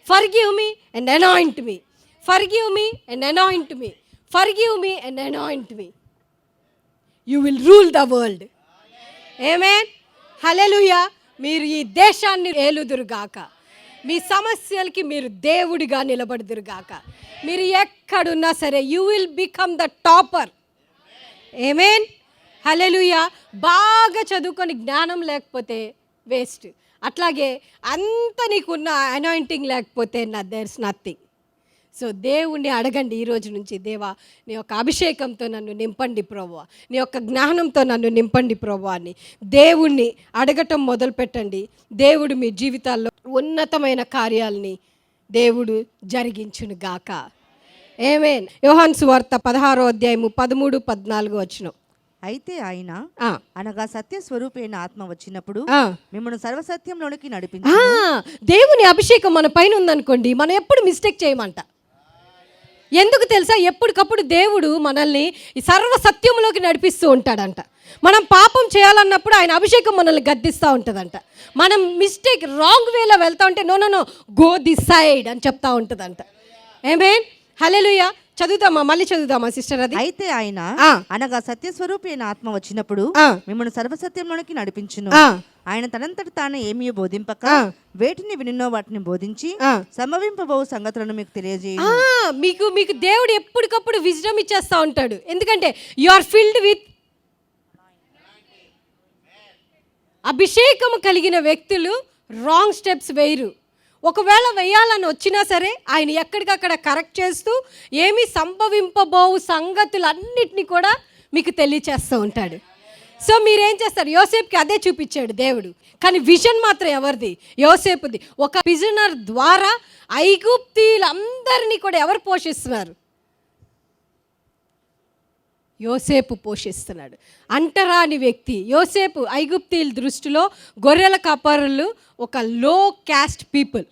forgive me and anoint me, forgive me and anoint me, forgive me and anoint me. You will rule the world. ఆమేన్. హల్లెలూయా. మీరు ఈ దేశాన్ని ఏలుదురుగాక. మీ సమస్యలకి మీరు దేవుడిగా నిలబడుదురుగాక. మీరు ఎక్కడున్నా సరే you will become the topper. ఆమేన్. హల్లెలూయా. బాగా చదువుకొని జ్ఞానం లేకపోతే వేస్ట్. అట్లాగే అంత నీకున్న అనాయింటింగ్ లేకపోతే దేర్ ఇస్ నథింగ్. సో దేవుణ్ణి అడగండి ఈరోజు నుంచి, దేవా నీ యొక్క అభిషేకంతో నన్ను నింపండి ప్రభువా, నీ యొక్క జ్ఞానంతో నన్ను నింపండి ప్రభువా అని దేవుణ్ణి అడగటం మొదలుపెట్టండి. దేవుడు మీ జీవితాల్లో ఉన్నతమైన కార్యాలని దేవుడు జరిగించును గాక. ఆమేన్. యోహాను సువార్త 16వ అధ్యాయము 13, 14 వచనం. అయితే ఆయన అనగా సత్య స్వరూపైన ఆత్మ వచ్చినప్పుడు మిమ్మల్ని సర్వసత్యంలోనికి నడిపించు. దేవుని అభిషేకం మన పైన ఉందనుకోండి, మనం ఎప్పుడు మిస్టేక్ చేయమంట. ఎందుకు తెలుసా? ఎప్పటికప్పుడు దేవుడు మనల్ని ఈ సర్వసత్యంలోకి నడిపిస్తూ ఉంటాడంట. మనం పాపం చేయాలన్నప్పుడు ఆయన అభిషేకం మనల్ని గద్దిస్తూ ఉంటుందంట. మనం మిస్టేక్ రాంగ్ వేలో వెళ్తా ఉంటే నో గో దిస్ సైడ్ అని చెప్తా ఉంటుందంట. ఆమేన్. హల్లెలూయా. చదువుతామా, మళ్ళీ చదువుతామా సిస్టర్? అది అయితే ఆయన అనగా సత్యస్వరూపి అయిన ఆత్మ వచ్చినప్పుడు మిమ్మల్ని సర్వసత్యంలోనికి నడిపించును. ఆయన తనంతట తాను ఏమీ బోధింపక వేటిని వినినో వాటిని బోధించి సంభవింపబో సంగతులను మీకు తెలియజేయు. మీకు దేవుడు ఎప్పటికప్పుడు విజ్డమ్ ఇచ్చేస్తా ఉంటాడు. ఎందుకంటే యు ఆర్ ఫిల్డ్ విత్ అభిషేకము కలిగిన వ్యక్తులు రాంగ్ స్టెప్స్ వేయరు. ఒకవేళ వేయాలని వచ్చినా సరే ఆయన ఎక్కడికక్కడ కరెక్ట్ చేస్తూ ఏమి సంభవింపబోవు సంగతులన్నిటినీ కూడా మీకు తెలియచేస్తూ ఉంటాడు. సో మీరేం చేస్తారు? యోసేపుకి అదే చూపించాడు దేవుడు, కానీ విజన్ మాత్రం ఎవరిది? యోసేపుది. ఒక ప్రిజనర్ ద్వారా ఐగుప్తీలందరినీ కూడా ఎవరు పోషిస్తున్నారు? యోసేపు పోషిస్తున్నాడు. అంటరాని వ్యక్తి యోసేపు. ఐగుప్తీల దృష్టిలో గొర్రెల కాపరులు ఒక లో క్యాస్ట్ పీపుల్,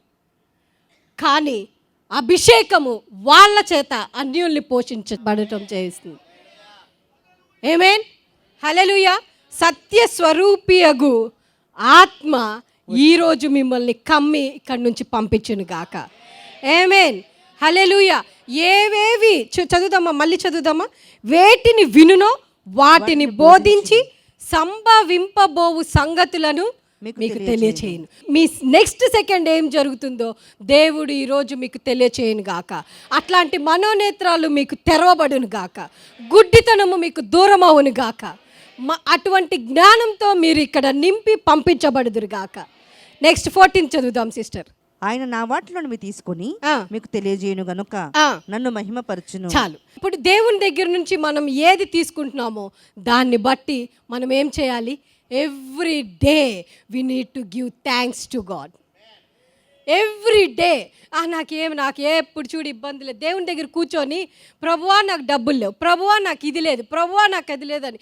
కానీ అభిషేకము వాళ్ళ చేత అన్యుల్ని పోషించబడటం చేస్తుంది. ఆమేన్. హల్లెలూయా. సత్య స్వరూపియగు ఆత్మ ఈరోజు మిమ్మల్ని కమ్మి ఇక్కడి నుంచి పంపించును గాక. ఆమేన్. హల్లెలూయా. ఏవేవి చదువుదామా, మళ్ళీ చదువుదామా? వేటిని వినునో వాటిని బోధించి సంభవింపబోవు సంగతులను మీకు తెలియచేయను. మీ నెక్స్ట్ సెకండ్ ఏం జరుగుతుందో దేవుడు ఈరోజు మీకు తెలియచేయను గాక. అట్లాంటి మనోనేత్రాలు మీకు తెరవబడును గాక. గుడ్డితనము మీకు దూరం అవును గాక. అటువంటి జ్ఞానంతో మీరు ఇక్కడ నింపి పంపించబడుదురు గాక. నెక్స్ట్ 14 చదువుదాం సిస్టర్. ఆయన నా వాటిలో తీసుకొని మీకు తెలియజేయను గనుక నన్ను మహిమపరచును. చాలు. ఇప్పుడు దేవుని దగ్గర నుంచి మనం ఏది తీసుకుంటున్నామో దాన్ని బట్టి మనం ఏం చేయాలి? Every day we need to give thanks to God. Every day. నాకు ఎప్పుడు చూడు ఇబ్బంది లేదు. దేవుని దగ్గర కూర్చొని ప్రభువా నాకు డబ్బులు లేవు, ప్రభువా నాకు ఇది లేదు, ప్రభువా నాకు అది లేదని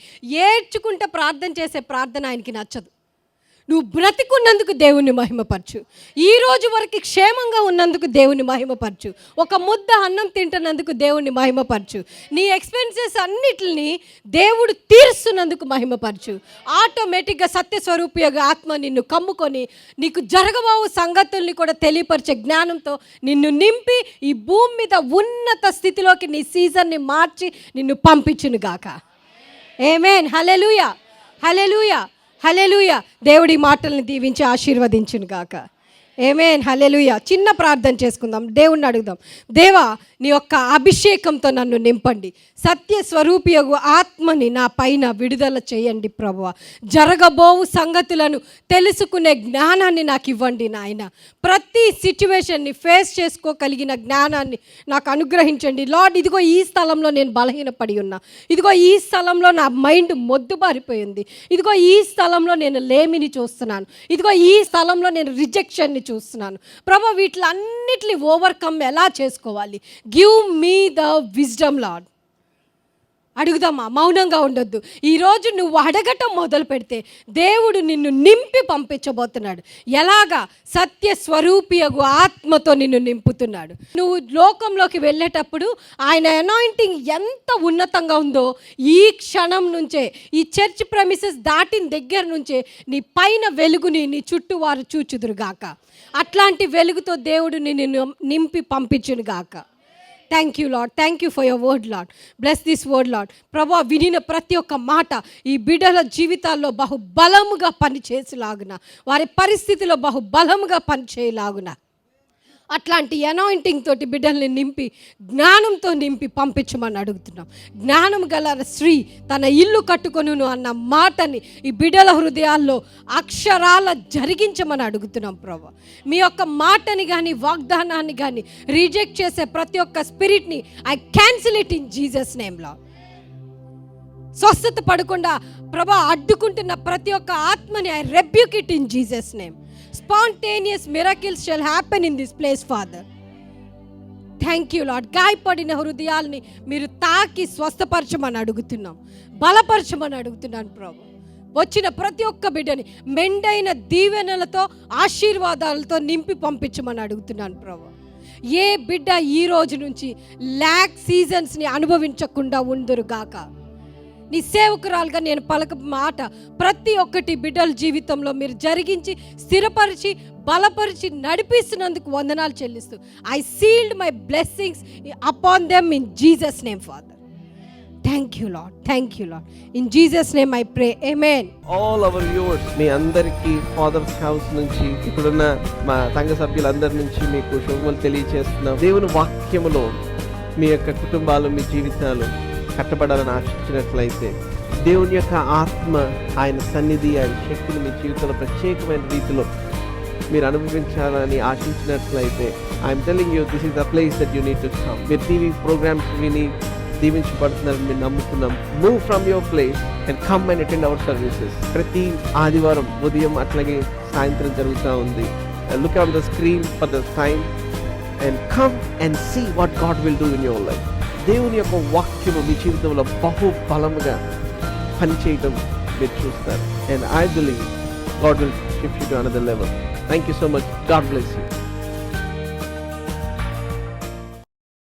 ఏడ్చుకుంటే ప్రార్థన చేసే ప్రార్థన ఆయనకి నచ్చదు. నువ్వు బ్రతికున్నందుకు దేవుని మహిమపరచు. ఈ రోజు వరకు క్షేమంగా ఉన్నందుకు దేవుని మహిమపరచు. ఒక ముద్ద అన్నం తింటున్నందుకు దేవుని మహిమపరచు. నీ ఎక్స్పెన్సెస్ అన్నిటిని దేవుడు తీరుస్తున్నందుకు మహిమపరచు. ఆటోమేటిక్గా సత్యస్వరూపిగా ఆత్మ నిన్ను కమ్ముకొని నీకు జరగబోవు సంగతుల్ని కూడా తెలియపరిచే జ్ఞానంతో నిన్ను నింపి ఈ భూమి మీద ఉన్నత స్థితిలోకి నీ సీజన్ని మార్చి నిన్ను పంపించును గాక. ఆమేన్. హల్లెలూయా. హల్లెలూయా. హల్లెలూయా. దేవుడి మాటల్ని దీవించి ఆశీర్వదించును గాక. ఆమేన్. హల్లెలూయా. చిన్న ప్రార్థన చేసుకుందాం. దేవుణ్ణి అడుగుదాం. దేవా, నీ యొక్క అభిషేకంతో నన్ను నింపండి. సత్య స్వరూపియగు ఆత్మని నా పైన విడుదల చేయండి ప్రభువా. జరగబోవు సంగతులను తెలుసుకునే జ్ఞానాన్ని నాకు ఇవ్వండి నాయన. ప్రతి సిచ్యువేషన్ని ఫేస్ చేసుకోగలిగిన జ్ఞానాన్ని నాకు అనుగ్రహించండి లార్డ్. ఇదిగో ఈ స్థలంలో నేను బలహీనపడి ఉన్నా, ఇదిగో ఈ స్థలంలో నా మైండ్ మొద్దుబారిపోయింది, ఇదిగో ఈ స్థలంలో నేను లేమిని చూస్తున్నాను, ఇదిగో ఈ స్థలంలో నేను రిజెక్షన్ని చూస్తున్నాను ప్రభు. వీటిలన్నిటిని ఓవర్కమ్ ఎలా చేసుకోవాలి? Give me the wisdom lord. అడుగుదామా? మౌనంగా ఉండొద్దు. ఈరోజు నువ్వు అడగటం మొదలు పెడితే దేవుడు నిన్ను నింపి పంపించబోతున్నాడు. ఎలాగా? సత్య స్వరూపియగు ఆత్మతో నిన్ను నింపుతున్నాడు. నువ్వు లోకంలోకి వెళ్ళేటప్పుడు ఆయన అనాయింటింగ్ ఎంత ఉన్నతంగా ఉందో ఈ క్షణం నుంచే, ఈ చర్చ్ ప్రెమిసెస్ దాటిన దగ్గర నుంచే నీ పైన వెలుగుని నీ చుట్టూ వారు చూచుదురుగాక. అట్లాంటి వెలుగుతో దేవుడు నిన్ను నింపి పంపించునుగాక. Thank you lord. Thank you for your word lord. Bless this word lord. ప్రభా, వినిన ప్రతి ఒక్క మాట ఈ బిడ్డల జీవితాల్లో బహుబలముగా పనిచేసేలాగున, వారి పరిస్థితిలో బహుబలముగా పనిచేయలాగున అట్లాంటి అనాయింటింగ్ తోటి బిడ్డల్ని నింపి జ్ఞానంతో నింపి పంపించమని అడుగుతున్నాం. జ్ఞానం గల స్త్రీ తన ఇల్లు కట్టుకొనును అన్న మాటని ఈ బిడ్డల హృదయాల్లో అక్షరాల జరిగించమని అడుగుతున్నాం ప్రభు. మీ యొక్క మాటని కానీ వాగ్దానాన్ని కానీ రిజెక్ట్ చేసే ప్రతి ఒక్క స్పిరిట్ని I cancel it in Jesus నేమ్లో. స్వస్థత పడకుండా ప్రభా అడ్డుకుంటున్న ప్రతి ఒక్క ఆత్మని I rebuke it in Jesus name. Spontaneous miracles shall happen in this place, Father. Thank you lord. గాయపడిన హృదయాల్ని మీరు తాకి స్వస్థపరచమని అడుగుతున్నాం, బలపరచమని అడుగుతున్నాను ప్రభు. వచ్చిన ప్రతి ఒక్క బిడ్డని మెండైన దీవెనలతో ఆశీర్వాదాలతో నింపి పంపించమని అడుగుతున్నాను ప్రభు. ఏ బిడ్డ ఈ రోజు నుంచి ల్యాక్ సీజన్స్ని అనుభవించకుండా ఉందురుగాక. నీ సేవకురాలుగా నేను పలక మాట ప్రతి ఒక్కటి బిడ్డల జీవితంలో మీరు జరిగించి స్థిరపరిచి బలపరిచి నడిపిస్తున్నందుకు వందనాలు చెల్లిస్తూ I sealed my blessings upon them in Jesus name father. Thank you lord, thank you lord. In Jesus name I pray, ఆమేన్. ఆల్ అవర్ వ్యూవర్స్, మీ అందరికీ ఫాదర్స్ హౌస్ నుంచి, ఇప్పుడున్న మా సంఘ సభ్యులందరి నుంచి మీకు శుభములు తెలియజేస్తున్నాం. దేవుని వాక్యములో మీ యొక్క కుటుంబాలు, మీ జీవితాలు కట్టబడాలని ఆశించినట్లయితే, దేవుని యొక్క ఆత్మ, ఆయన సన్నిధి, ఆయన శక్తిని మీ జీవితంలో ప్రత్యేకమైన రీతిలో మీరు అనుభవించాలని ఆశించినట్లయితే, I'm telling you, this is the place that you need to come. మీరు టీవీ ప్రోగ్రామ్స్ విని దీవించబడుతున్నారని మేము నమ్ముతున్నాం. Move from your place and come and attend our services. ప్రతి ఆదివారం ఉదయం అట్లాగే సాయంత్రం జరుగుతూ ఉంది. Look on the screen for the time and come and see what God will do in your life. దేవుని యొక్క వాక్యము మీ జీవితంలో బహు బలముగా పనిచేయటం మీరు చూస్తారు. And I believe God will shift you to another level. Thank you so much. God bless you.